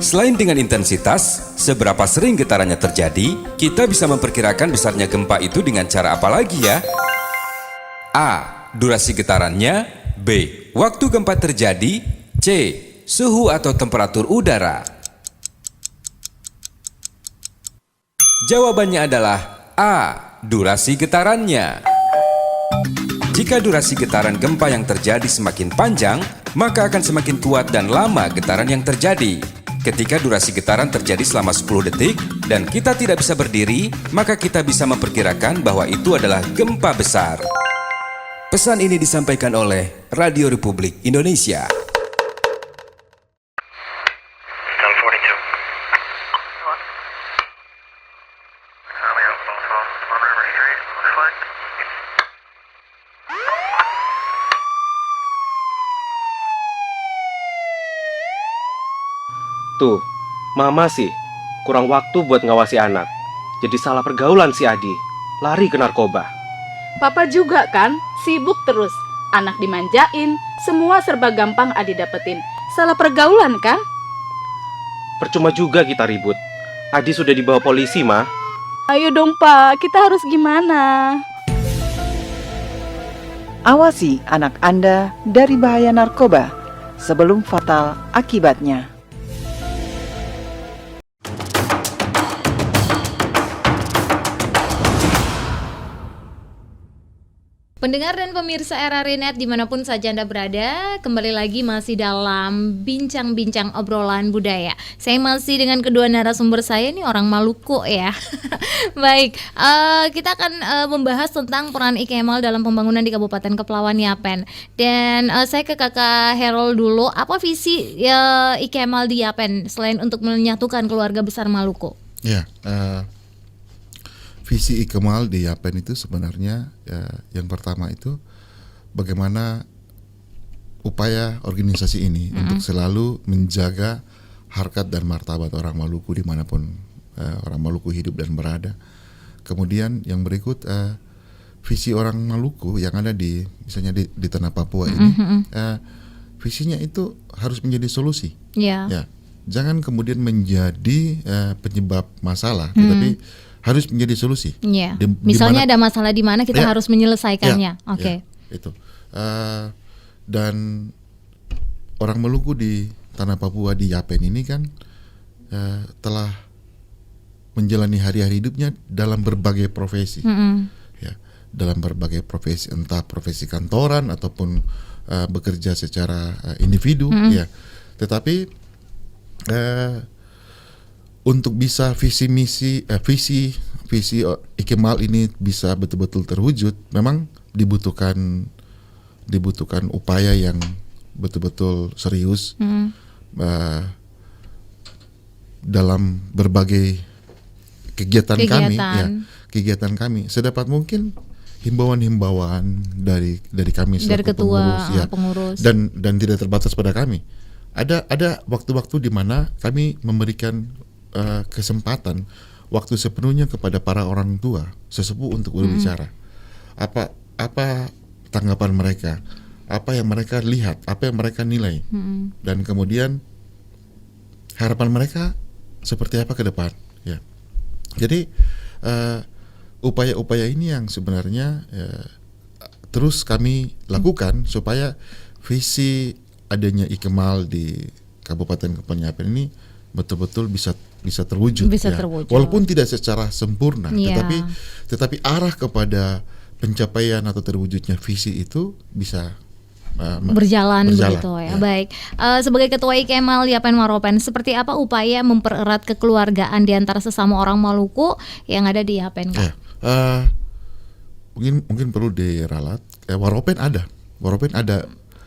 Selain dengan intensitas, seberapa sering getarannya terjadi, kita bisa memperkirakan besarnya gempa itu dengan cara apa lagi ya? A. Durasi getarannya. B. Waktu gempa terjadi. C. Suhu atau temperatur udara. Jawabannya adalah A. durasi getarannya. Jika durasi getaran gempa yang terjadi semakin panjang, maka akan semakin kuat dan lama getaran yang terjadi. Ketika durasi getaran terjadi selama 10 detik dan kita tidak bisa berdiri, maka kita bisa memperkirakan bahwa itu adalah gempa besar. Pesan ini disampaikan oleh Radio Republik Indonesia. Tuh, mama sih kurang waktu buat ngawasi anak. Jadi salah pergaulan si Adi, lari ke narkoba. Papa juga kan, sibuk terus. Anak dimanjain, semua serba gampang Adi dapetin. Salah pergaulan kan? Percuma juga kita ribut. Adi sudah dibawa polisi, Ma. Ayo dong Pak, kita harus gimana? Awasi anak Anda dari bahaya narkoba sebelum fatal akibatnya. Pendengar dan pemirsa RRI.net dimanapun saja Anda berada, kembali lagi masih dalam bincang-bincang obrolan budaya. Saya masih dengan kedua narasumber saya, ini orang Maluku ya. Baik, kita akan membahas tentang peran I Kemal dalam pembangunan di Kabupaten Kepulauan Yapen. Dan saya ke Kakak Herol dulu, apa visi I Kemal di Yapen selain untuk menyatukan keluarga besar Maluku? Ya, visi I Kemal di Yapen itu sebenarnya yang pertama itu bagaimana upaya organisasi ini untuk selalu menjaga harkat dan martabat orang Maluku dimanapun orang Maluku hidup dan berada. Kemudian yang berikut visi orang Maluku yang ada di misalnya di tanah Papua ini, visinya itu harus menjadi solusi. Ya. Jangan kemudian menjadi penyebab masalah, tetapi harus menjadi solusi. Ya. Misalnya ada masalah di mana kita harus menyelesaikannya. Oke. Itu. Dan orang Maluku di tanah Papua di Yapen ini kan telah menjalani hari-hari hidupnya dalam berbagai profesi. Ya, dalam berbagai profesi, entah profesi kantoran ataupun bekerja secara individu. Ya. Tetapi untuk bisa visi I Kemal ini bisa betul-betul terwujud, memang dibutuhkan upaya yang betul-betul serius dalam berbagai kegiatan kami. Sedapat mungkin himbauan dari kami dari ketua pengurus dan tidak terbatas pada kami. Ada waktu-waktu di mana kami memberikan kesempatan waktu sepenuhnya kepada para orang tua sesepuh untuk berbicara. Apa tanggapan mereka, apa yang mereka lihat, apa yang mereka nilai, dan kemudian harapan mereka seperti apa ke depan. Ya, jadi upaya-upaya ini yang sebenarnya terus kami lakukan supaya visi adanya I Kemal di Kabupaten Kepulauan Yapen ini betul-betul bisa terwujud. Walaupun tidak secara sempurna, tetapi arah kepada pencapaian atau terwujudnya visi itu bisa berjalan begitu ya. Baik, sebagai ketua I Kemal Yapen Waropen, seperti apa upaya mempererat kekeluargaan di antara sesama orang Maluku yang ada di Yapen? Mungkin perlu diralat. Waropen ada.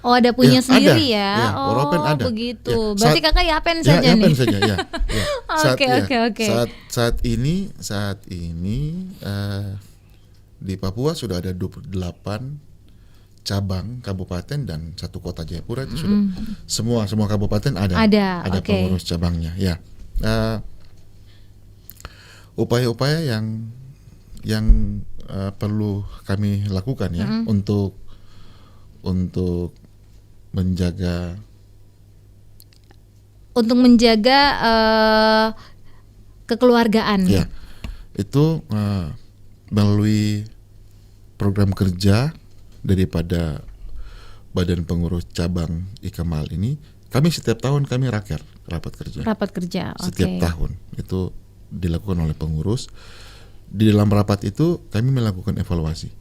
Oh, ada punya sendiri ada. ya. Waropen ada. Begitu. Berarti kakak Yapen saja nih. Yapen saja ya. Oke. Saat ini di Papua sudah ada 28 cabang kabupaten dan 1 kota Jayapura itu sudah semua kabupaten ada pengurus cabangnya. Ya. Upaya-upaya yang perlu kami lakukan ya untuk menjaga kekeluargaan. Ya, itu melalui program kerja daripada Badan Pengurus Cabang I Kemal ini, kami setiap tahun kami rapat kerja. Rapat kerja. Setiap tahun itu dilakukan oleh pengurus di dalam rapat itu kami melakukan evaluasi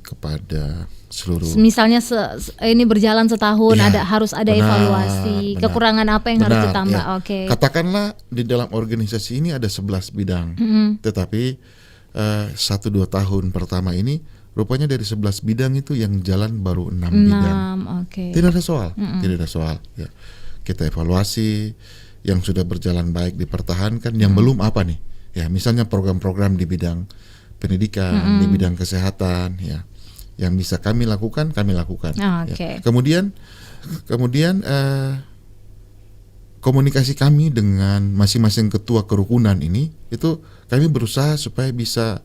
kepada seluruh. Misalnya ini berjalan setahun, Ya, harus ada benar, evaluasi. benar. Kekurangan apa yang harus Benar, ditambah? ya. Oke. Katakanlah di dalam organisasi ini ada 11 bidang, tetapi 1-2 tahun pertama ini rupanya dari 11 bidang itu yang jalan baru 6 bidang. Oke. Tidak ada soal, tidak ada soal. Ya. Kita evaluasi yang sudah berjalan baik dipertahankan, yang belum apa nih? Ya, misalnya program-program di bidang pendidikan, di bidang kesehatan, ya, yang bisa kami lakukan, kami lakukan. Oke. Ya. Kemudian komunikasi kami dengan masing-masing ketua kerukunan ini, itu kami berusaha supaya bisa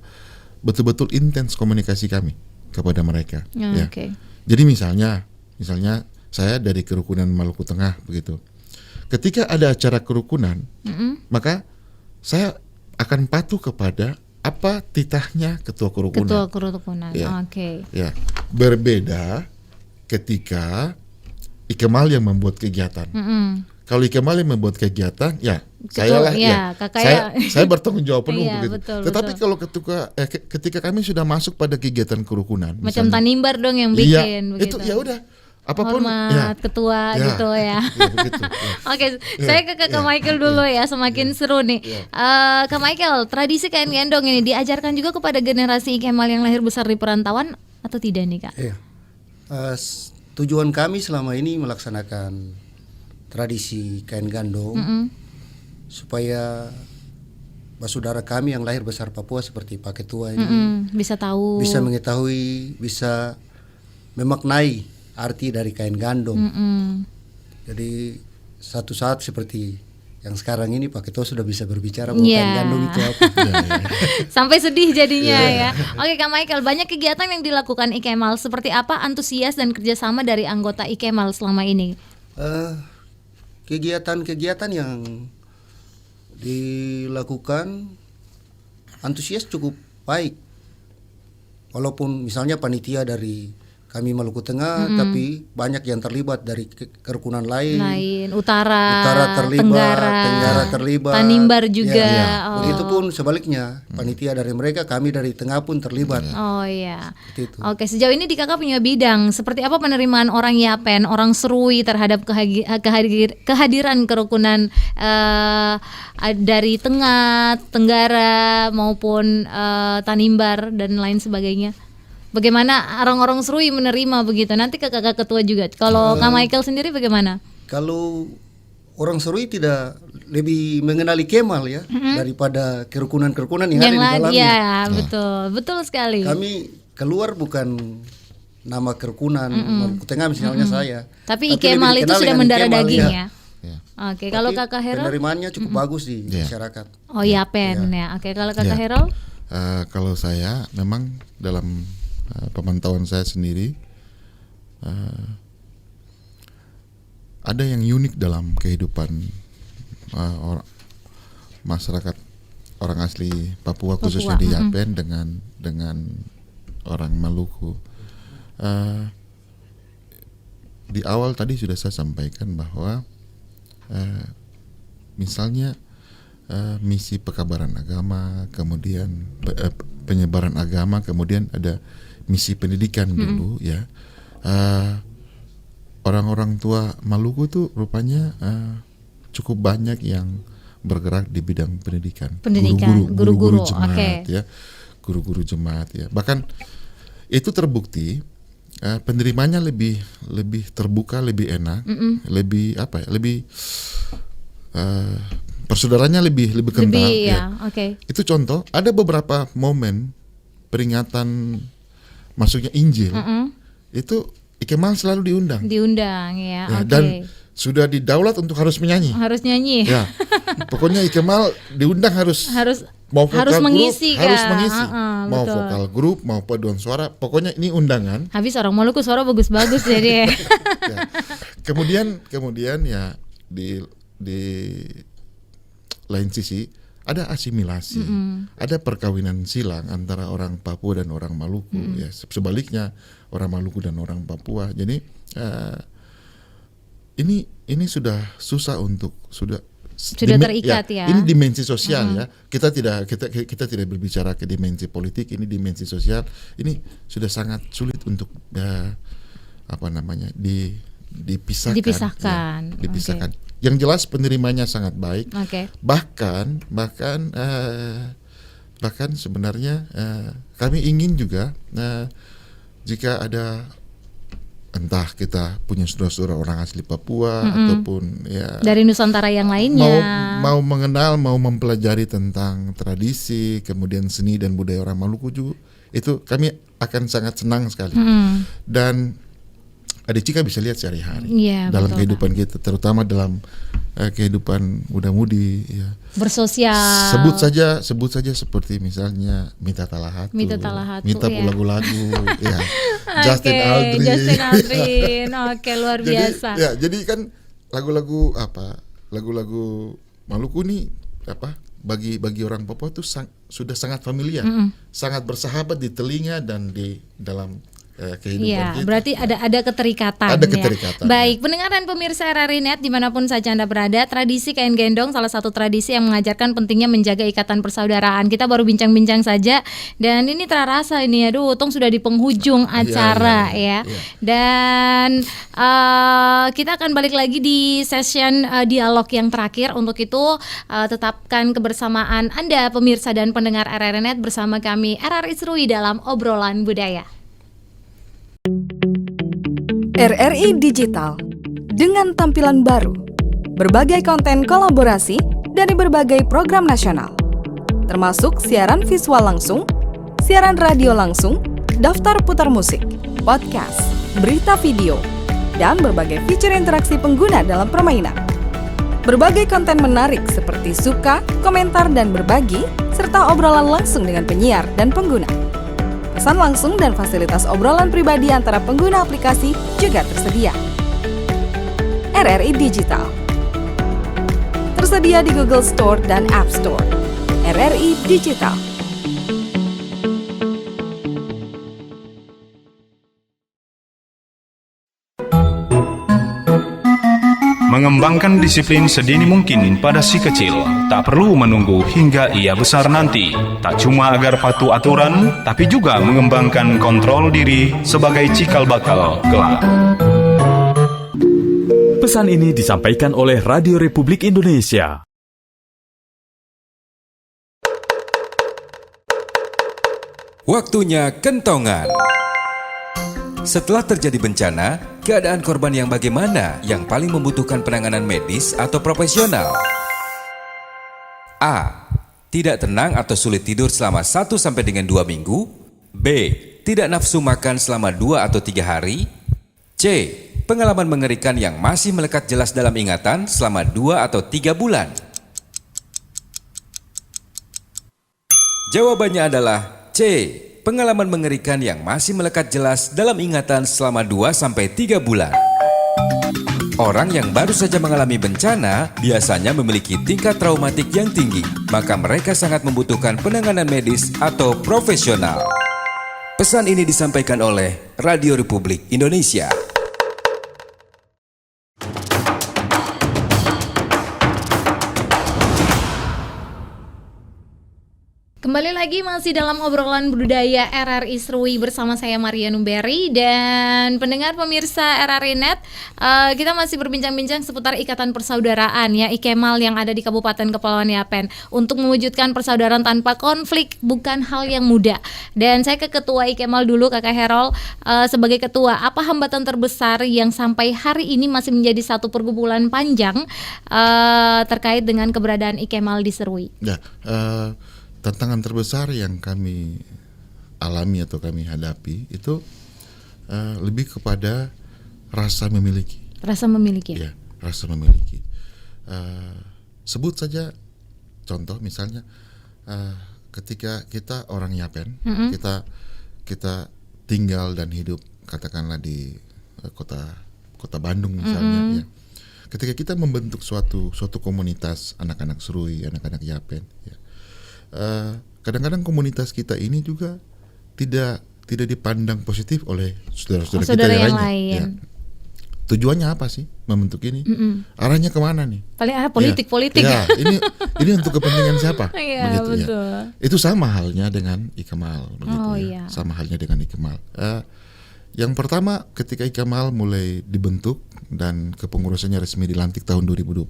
betul-betul intens komunikasi kami kepada mereka. Ya. Oke. Jadi misalnya saya dari kerukunan Maluku Tengah begitu. Ketika ada acara kerukunan, maka saya akan patuh kepada apa titahnya ketua kerukunan. Ketua kerukunan. Ya. Oke. Ya, berbeda ketika Ikemal yang membuat kegiatan. Kalau Ikemal yang membuat kegiatan, ya saya lah, saya bertanggung jawab penuh Iya, begitu. betul, Tetapi betul. kalau ketika kami sudah masuk pada kegiatan kerukunan, Macam misalnya, Tanimbar dong yang iya, bikin begitu. itu ya udah apapun, Hormat ketua gitu ya. begitu, ya. Oke, saya ke Kak Michael dulu ya, semakin seru nih. Kak Michael, tradisi kain gendong ini diajarkan juga kepada generasi Ikemal yang lahir besar di perantauan atau tidak nih Kak? Iya. Tujuan kami selama ini melaksanakan tradisi kain gandong supaya saudara kami yang lahir besar Papua seperti Pak Ketua ini Bisa tahu. bisa mengetahui, bisa memaknai arti dari kain gandong. Jadi satu saat seperti yang sekarang ini Pak Ketua sudah bisa berbicara bahwa kain gandong itu apa. Sampai sedih jadinya ya. Oke Kak Michael, banyak kegiatan yang dilakukan Ikemal. Seperti apa antusias dan kerjasama dari anggota Ikemal selama ini? Kegiatan-kegiatan yang dilakukan antusias cukup baik. Walaupun misalnya panitia dari kami Maluku Tengah, tapi banyak yang terlibat dari kerukunan lain. Utara terlibat, Tenggara terlibat, Tanimbar juga. Ya. Oh. Begitupun sebaliknya, panitia dari mereka, kami dari Tengah pun terlibat. Oh iya. Seperti itu. Oke, sejauh ini di Kakak punya bidang seperti apa penerimaan orang Yapen, orang Serui terhadap kehadiran kerukunan dari Tengah, Tenggara maupun Tanimbar dan lain sebagainya. Bagaimana orang-orang Serui menerima begitu? Nanti ke Kakak Ketua juga. Kalau Kak Michael sendiri bagaimana? Kalau orang Serui tidak lebih mengenali Kemal ya daripada kerukunan-kerukunan yang ada di dalamnya. Iya, betul sekali. Kami keluar bukan nama kerukunan Maluku Tengah misalnya saya. Tapi lebih Ikemal itu dikenal sudah dengan mendarah Kemal, daging ya. ya. Oke, kalau Kakak Herol? Penerimaannya cukup bagus di masyarakat. Oh Yapen ya. Oke, kalau Kakak Herol? Kalau saya memang dalam pemantauan saya sendiri ada yang unik dalam kehidupan masyarakat orang asli Papua khususnya di Yapen dengan orang Maluku. Di awal tadi sudah saya sampaikan bahwa misalnya misi pekabaran agama, kemudian penyebaran agama, kemudian ada misi pendidikan dulu ya. Orang-orang tua Maluku tuh rupanya cukup banyak yang bergerak di bidang pendidikan. Guru-guru jemaat ya. Guru-guru jemaat ya. Bahkan itu terbukti penerimanya lebih terbuka, lebih enak, lebih apa ya? Lebih persaudaranya lebih kental ya. Itu contoh, ada beberapa momen peringatan masuknya Injil. Itu Ikemal selalu diundang ya. Dan sudah didaulat untuk harus menyanyi. Harus nyanyi. Ya. Pokoknya Ikemal diundang harus mau vokal harus mengisi grup, kan? harus mengisi. Mau betul. vokal grup, mau paduan suara, pokoknya ini undangan. Habis orang Maluku suara bagus-bagus jadi. Ya. Kemudian ya di lain sisi ada asimilasi, ada perkawinan silang antara orang Papua dan orang Maluku, ya sebaliknya orang Maluku dan orang Papua. Jadi ini sudah susah untuk Sudah terikat ya. Ini dimensi sosial ya. Kita tidak berbicara ke dimensi politik, ini dimensi sosial. Ini sudah sangat sulit untuk dipisahkan. Dipisahkan. Okay. Yang jelas penerimanya sangat baik. Okay. Bahkan sebenarnya kami ingin juga jika ada, entah kita punya saudara-saudara orang asli Papua ataupun ya dari Nusantara yang lainnya, mau mengenal, mau mempelajari tentang tradisi, kemudian seni dan budaya orang Maluku juga, itu kami akan sangat senang sekali. Dan adik Cika bisa lihat sehari-hari dalam kehidupan kita, terutama dalam kehidupan muda-mudi ya. Bersosial. Sebut saja seperti misalnya Mita Talahatu, Mita lagu-lagu ya. Justin Aldrin. Oke, luar biasa. Ya, jadi kan lagu-lagu Maluku nih bagi orang Papua itu sudah sangat familiar, sangat bersahabat di telinga dan di dalam kehidupan kita. Berarti ada keterikatan. Ada keterikatan. Baik, pendengar dan pemirsa RRI Net dimanapun saja Anda berada, tradisi kain gendong salah satu tradisi yang mengajarkan pentingnya menjaga ikatan persaudaraan. Kita baru bincang-bincang saja dan ini terasa ini, Tong sudah di penghujung acara ya. Dan kita akan balik lagi di session dialog yang terakhir. Untuk itu tetapkan kebersamaan Anda pemirsa dan pendengar RRI Net bersama kami RRI Serui dalam Obrolan Budaya. RRI Digital dengan tampilan baru, berbagai konten kolaborasi dari berbagai program nasional, termasuk siaran visual langsung, siaran radio langsung, daftar putar musik, podcast, berita video, dan berbagai fitur interaksi pengguna dalam permainan. Berbagai konten menarik seperti suka, komentar, dan berbagi, serta obrolan langsung dengan penyiar dan pengguna. Pesan langsung dan fasilitas obrolan pribadi antara pengguna aplikasi juga tersedia. RRI Digital tersedia di Google Store dan App Store. RRI Digital. Mengembangkan disiplin sedini mungkin pada si kecil, tak perlu menunggu hingga ia besar nanti. Tak cuma agar patuh aturan, tapi juga mengembangkan kontrol diri sebagai cikal bakal kelak. Pesan ini disampaikan oleh Radio Republik Indonesia. Waktunya kentongan. Setelah terjadi bencana, keadaan korban yang bagaimana yang paling membutuhkan penanganan medis atau profesional? A. Tidak tenang atau sulit tidur selama 1 sampai dengan 2 minggu. B. Tidak nafsu makan selama 2 atau 3 hari. C. Pengalaman mengerikan yang masih melekat jelas dalam ingatan selama 2 atau 3 bulan. Jawabannya adalah C. Pengalaman mengerikan yang masih melekat jelas dalam ingatan selama 2-3 bulan. Orang yang baru saja mengalami bencana biasanya memiliki tingkat traumatik yang tinggi, maka mereka sangat membutuhkan penanganan medis atau profesional. Pesan ini disampaikan oleh Radio Republik Indonesia. Kembali lagi masih dalam obrolan budaya RRI Serui bersama saya Maria Numberi dan pendengar pemirsa RRI Net. Kita masih berbincang-bincang seputar ikatan persaudaraan ya, IKEMAL yang ada di Kabupaten Kepulauan Yapen. Untuk mewujudkan persaudaraan tanpa konflik bukan hal yang mudah. Dan saya ke Ketua IKEMAL dulu, Kakak Herol. Sebagai Ketua, apa hambatan terbesar yang sampai hari ini masih menjadi satu pergumulan panjang terkait dengan keberadaan IKEMAL di Serui? Ya, tantangan terbesar yang kami alami atau kami hadapi itu lebih kepada rasa memiliki. Rasa memiliki. Ya, rasa memiliki. Sebut saja contoh misalnya ketika kita orang Yapen, kita tinggal dan hidup katakanlah di kota Bandung misalnya ya. Ketika kita membentuk suatu komunitas anak-anak Serui, anak-anak Yapen ya. Kadang-kadang komunitas kita ini juga tidak dipandang positif oleh saudara-saudara kita yang lain. Ya. tujuannya apa sih membentuk ini? Arahnya kemana nih? Paling politik. Ya, ini untuk kepentingan siapa? Iya, Begitu betul. ya. Itu sama halnya dengan Ikemal, begitu Oh, ya. iya. Sama halnya dengan Ikemal. Yang pertama, ketika Ikemal mulai dibentuk dan kepengurusannya resmi dilantik tahun 2021,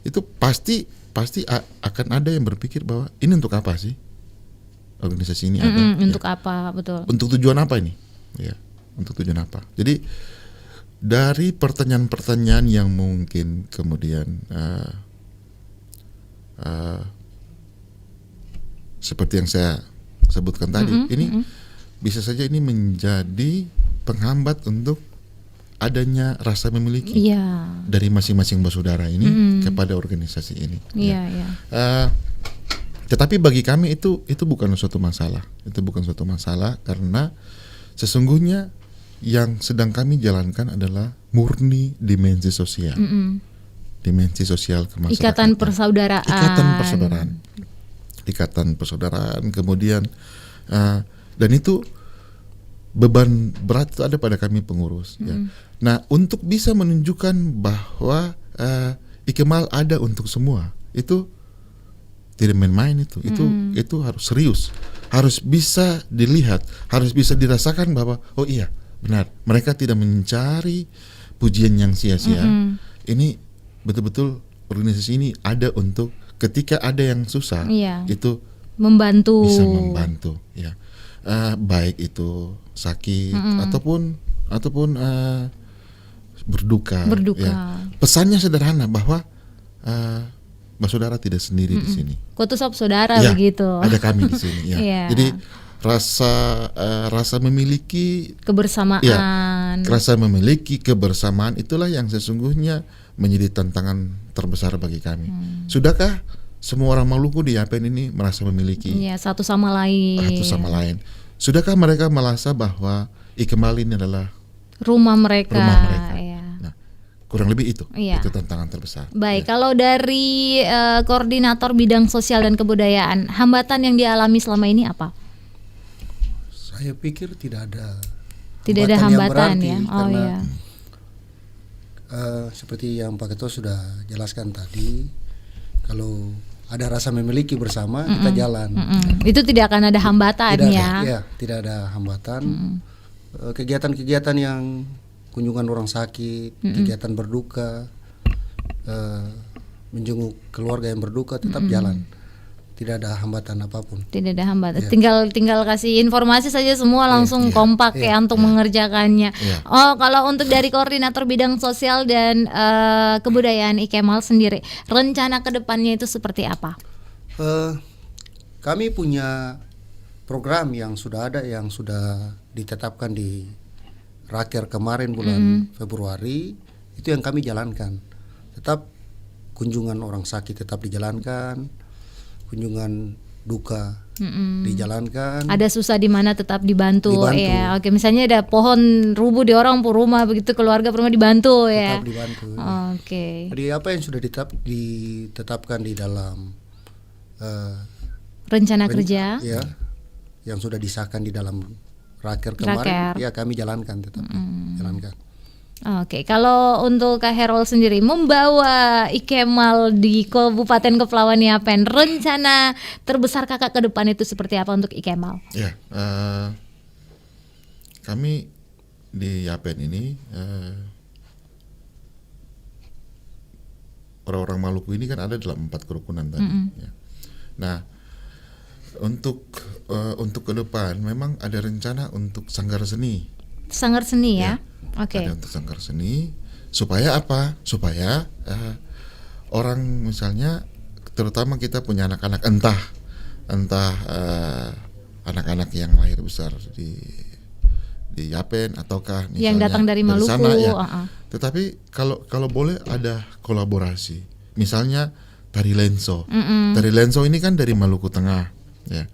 itu pasti akan ada yang berpikir bahwa ini untuk apa sih? Organisasi ini ada. Untuk apa, betul. Untuk tujuan apa ini? Ya, untuk tujuan apa? Jadi dari pertanyaan-pertanyaan yang mungkin kemudian seperti yang saya sebutkan tadi, ini bisa saja ini menjadi penghambat untuk adanya rasa memiliki dari masing-masing bersaudara ini kepada organisasi ini. Tetapi bagi kami itu bukan suatu masalah. Itu bukan suatu masalah karena sesungguhnya yang sedang kami jalankan adalah murni dimensi sosial. Dimensi sosial kemasyarakatan. Ikatan persaudaraan. Kemudian dan itu beban berat itu ada pada kami pengurus. Ya. Nah, untuk bisa menunjukkan bahwa Ikemal ada untuk semua, itu tidak main-main itu harus serius, harus bisa dilihat, harus bisa dirasakan bahwa oh iya benar, mereka tidak mencari pujian yang sia-sia. Ini betul-betul organisasi ini ada untuk ketika ada yang susah, itu membantu, bisa membantu, ya. Baik itu sakit ataupun berduka. Ya. Pesannya sederhana bahwa bersaudara tidak sendiri di sini. Kutusop saudara ya, begitu. Ada kami di sini. Ya. Jadi rasa memiliki kebersamaan. Ya, rasa memiliki kebersamaan itulah yang sesungguhnya menjadi tantangan terbesar bagi kami. Sudahkah semua orang Maluku di Yapen ini merasa memiliki satu sama lain. Sudahkah mereka merasa bahwa Ikemal ini adalah rumah mereka. Nah, kurang lebih itu tantangan terbesar. Baik, kalau dari koordinator bidang sosial dan kebudayaan, hambatan yang dialami selama ini apa? Saya pikir tidak ada hambatan yang berarti, karena seperti yang Pak Ketua sudah jelaskan tadi, kalau ada rasa memiliki bersama kita jalan. Itu tidak akan ada hambatan tidak ada hambatan. Kegiatan-kegiatan yang kunjungan orang sakit, kegiatan berduka, menjenguk keluarga yang berduka tetap jalan. Tidak ada hambatan apapun. Tidak ada hambatan. Tinggal kasih informasi saja semua langsung kompak untuk mengerjakannya. Oh, kalau untuk dari koordinator bidang sosial dan kebudayaan Ikemal sendiri, rencana kedepannya itu seperti apa? Kami punya program yang sudah ditetapkan di Raker kemarin bulan Februari, itu yang kami jalankan. Tetap kunjungan orang sakit tetap dijalankan. Kunjungan duka dijalankan. Ada susah di mana tetap dibantu. Ya. Oke, misalnya ada pohon rubuh di orang rumah begitu, keluarga rumah dibantu ya. Tetap dibantu. Oke. Jadi apa yang sudah ditetapkan di dalam rencana kerja? Ya, yang sudah disahkan di dalam Raker kemarin, ya kami jalankan tetap jalankan. Oke, kalau untuk Kak Herol sendiri membawa Ikemal di Kabupaten Kepulauan Yapen, rencana terbesar Kakak ke depan itu seperti apa untuk Ikemal? Ya, kami di Yapen ini orang-orang Maluku ini kan ada dalam 4 kerukunan tadi. Ya. Nah, untuk ke depan memang ada rencana untuk sanggar seni. Sanggar seni ya? Oke. Ada untuk sanggar seni supaya apa? Supaya orang misalnya, terutama kita punya anak-anak entah anak-anak yang lahir besar di Yapen ataukah misalnya yang datang dari Maluku. Sana, ya. Tetapi kalau boleh ada kolaborasi. Misalnya tari lenso. Tari lenso ini kan dari Maluku Tengah, ya.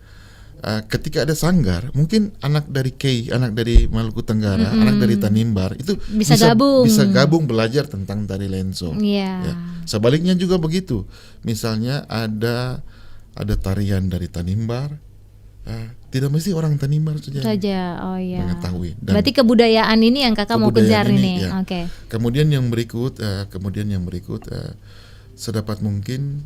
Ketika ada sanggar, mungkin anak dari Kei, anak dari Maluku Tenggara, anak dari Tanimbar itu bisa gabung belajar tentang tari lenso. Ya. Sebaliknya juga begitu. Misalnya ada tarian dari Tanimbar, tidak mesti orang Tanimbar saja. Oh ya. mengetahui. Dan berarti kebudayaan ini yang kakak mau kejar kebudayaan ini. ya. Oke. Kemudian yang berikut, sedapat mungkin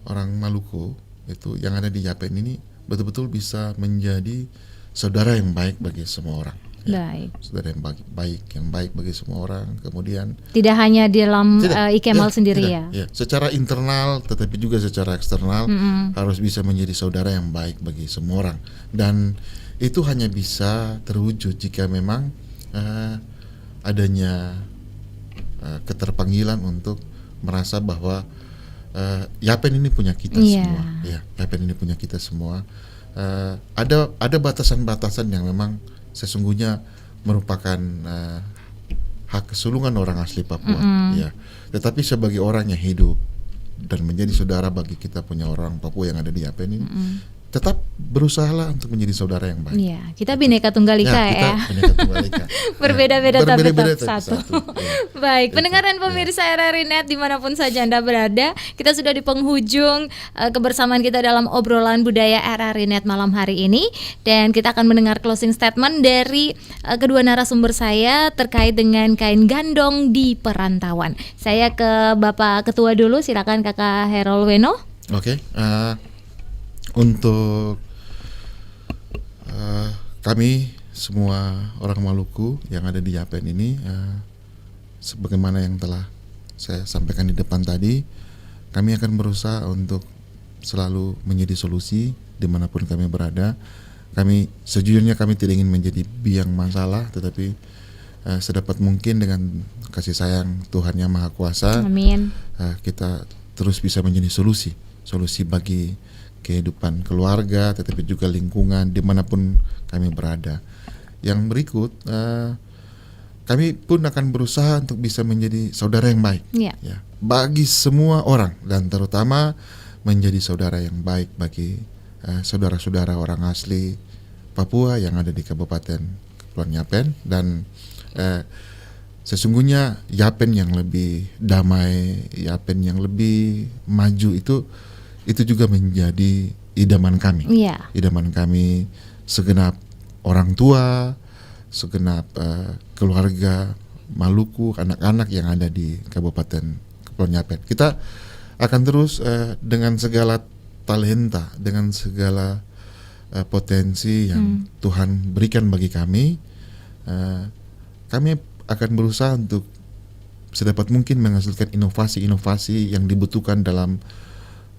orang Maluku itu yang ada di Yapen ini betul-betul bisa menjadi saudara yang baik bagi semua orang. Baik. Saudara yang baik bagi semua orang. Kemudian tidak hanya di dalam Ikemal sendiri tidak, ya. Secara internal tetapi juga secara eksternal harus bisa menjadi saudara yang baik bagi semua orang. Dan itu hanya bisa terwujud jika memang adanya keterpanggilan untuk merasa bahwa Yapen ini punya kita semua. Ya, Yapen ini punya kita semua. Ada batasan-batasan yang memang sesungguhnya merupakan hak kesulungan orang asli Papua, ya. Tetapi sebagai orang yang hidup dan menjadi saudara bagi kita punya orang Papua yang ada di Yapen ini, tetap berusahalah untuk menjadi saudara yang baik. Iya, kita Bhinneka Tunggal Ika ya. Bineka Tunggal Ika. Berbeda-beda tapi Berbeda-beda tetap tapi satu. ya. Baik, pendengar dan pemirsa RRI Net dimanapun saja Anda berada, kita sudah di penghujung kebersamaan kita dalam obrolan budaya RRI Net malam hari ini, dan kita akan mendengar closing statement dari kedua narasumber saya terkait dengan kain gandong di perantauan. Saya ke Bapak Ketua dulu, silakan Kakak Harold Weno. Oke. Untuk kami semua orang Maluku yang ada di Yapen ini, sebagaimana yang telah saya sampaikan di depan tadi, kami akan berusaha untuk selalu menjadi solusi dimanapun kami berada. Sejujurnya kami tidak ingin menjadi biang masalah, tetapi sedapat mungkin dengan kasih sayang Tuhan Yang Maha Kuasa, amin, kita terus bisa menjadi solusi bagi kehidupan keluarga, tetapi juga lingkungan dimanapun kami berada. Yang berikut, kami pun akan berusaha untuk bisa menjadi saudara yang baik, ya, bagi semua orang, dan terutama menjadi saudara yang baik bagi saudara-saudara orang asli Papua yang ada di Kabupaten Kepulauan Yapen. Dan sesungguhnya Yapen yang lebih damai, Yapen yang lebih maju itu juga menjadi idaman kami. Idaman kami, segenap orang tua, segenap keluarga Maluku, anak-anak yang ada di Kabupaten Kepulauan Yapen. Kita akan terus dengan segala talenta, dengan segala potensi yang Tuhan berikan bagi kami, kami akan berusaha untuk sedapat mungkin menghasilkan inovasi-inovasi yang dibutuhkan dalam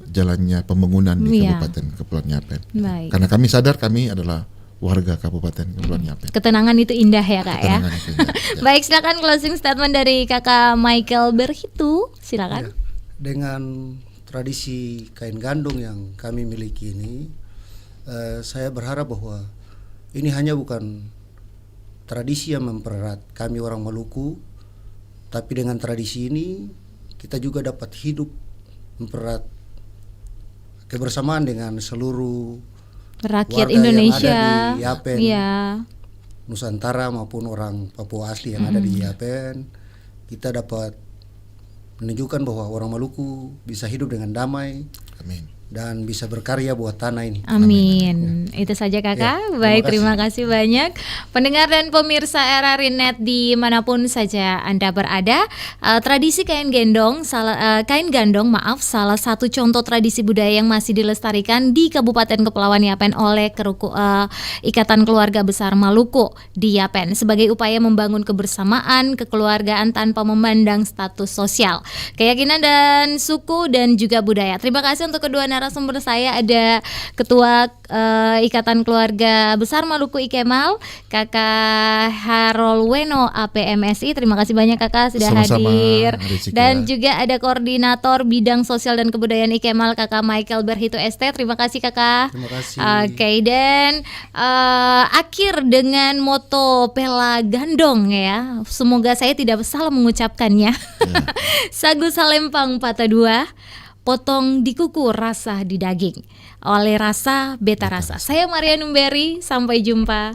jalannya pembangunan di Kabupaten Kepulauan Yapen. Karena kami sadar kami adalah warga Kabupaten Kepulauan Yapen. Ketenangan itu indah ya Kak ya. Baik, silakan closing statement dari Kakak Michael Berhitu, silakan. Dengan tradisi kain gandong yang kami miliki ini, saya berharap bahwa ini hanya bukan tradisi yang mempererat kami orang Maluku, tapi dengan tradisi ini kita juga dapat hidup mempererat kebersamaan dengan seluruh rakyat warga Indonesia yang ada di Yapen, Nusantara maupun orang Papua asli yang ada di Yapen. Kita dapat menunjukkan bahwa orang Maluku bisa hidup dengan damai. Amin. Dan bisa berkarya buat tanah ini. Amin. Itu saja Kakak. Baik, terima kasih banyak pendengar dan pemirsa RRI Net dimanapun saja Anda berada. Tradisi kain gandong, salah satu contoh tradisi budaya yang masih dilestarikan di Kabupaten Kepulauan Yapen oleh Ikatan Keluarga Besar Maluku di Yapen sebagai upaya membangun kebersamaan, kekeluargaan tanpa memandang status sosial, keyakinan dan suku dan juga budaya. Terima kasih untuk kedua narasumber saya, ada Ketua Ikatan Keluarga Besar Maluku Ikemal, Kakak Harold Weno APMSI. Terima kasih banyak Kakak sudah hadir. Dan juga ada Koordinator Bidang Sosial dan Kebudayaan Ikemal, Kakak Michael Berhitu ST. Terima kasih Kakak. Terima kasih. Oke, dan akhir dengan moto Pela Gandong ya. Semoga saya tidak salah mengucapkannya. Sagu Salempang Patah Dua, potong di kuku, rasa di daging. Oleh rasa, beta rasa. Saya Maria Numberi, sampai jumpa.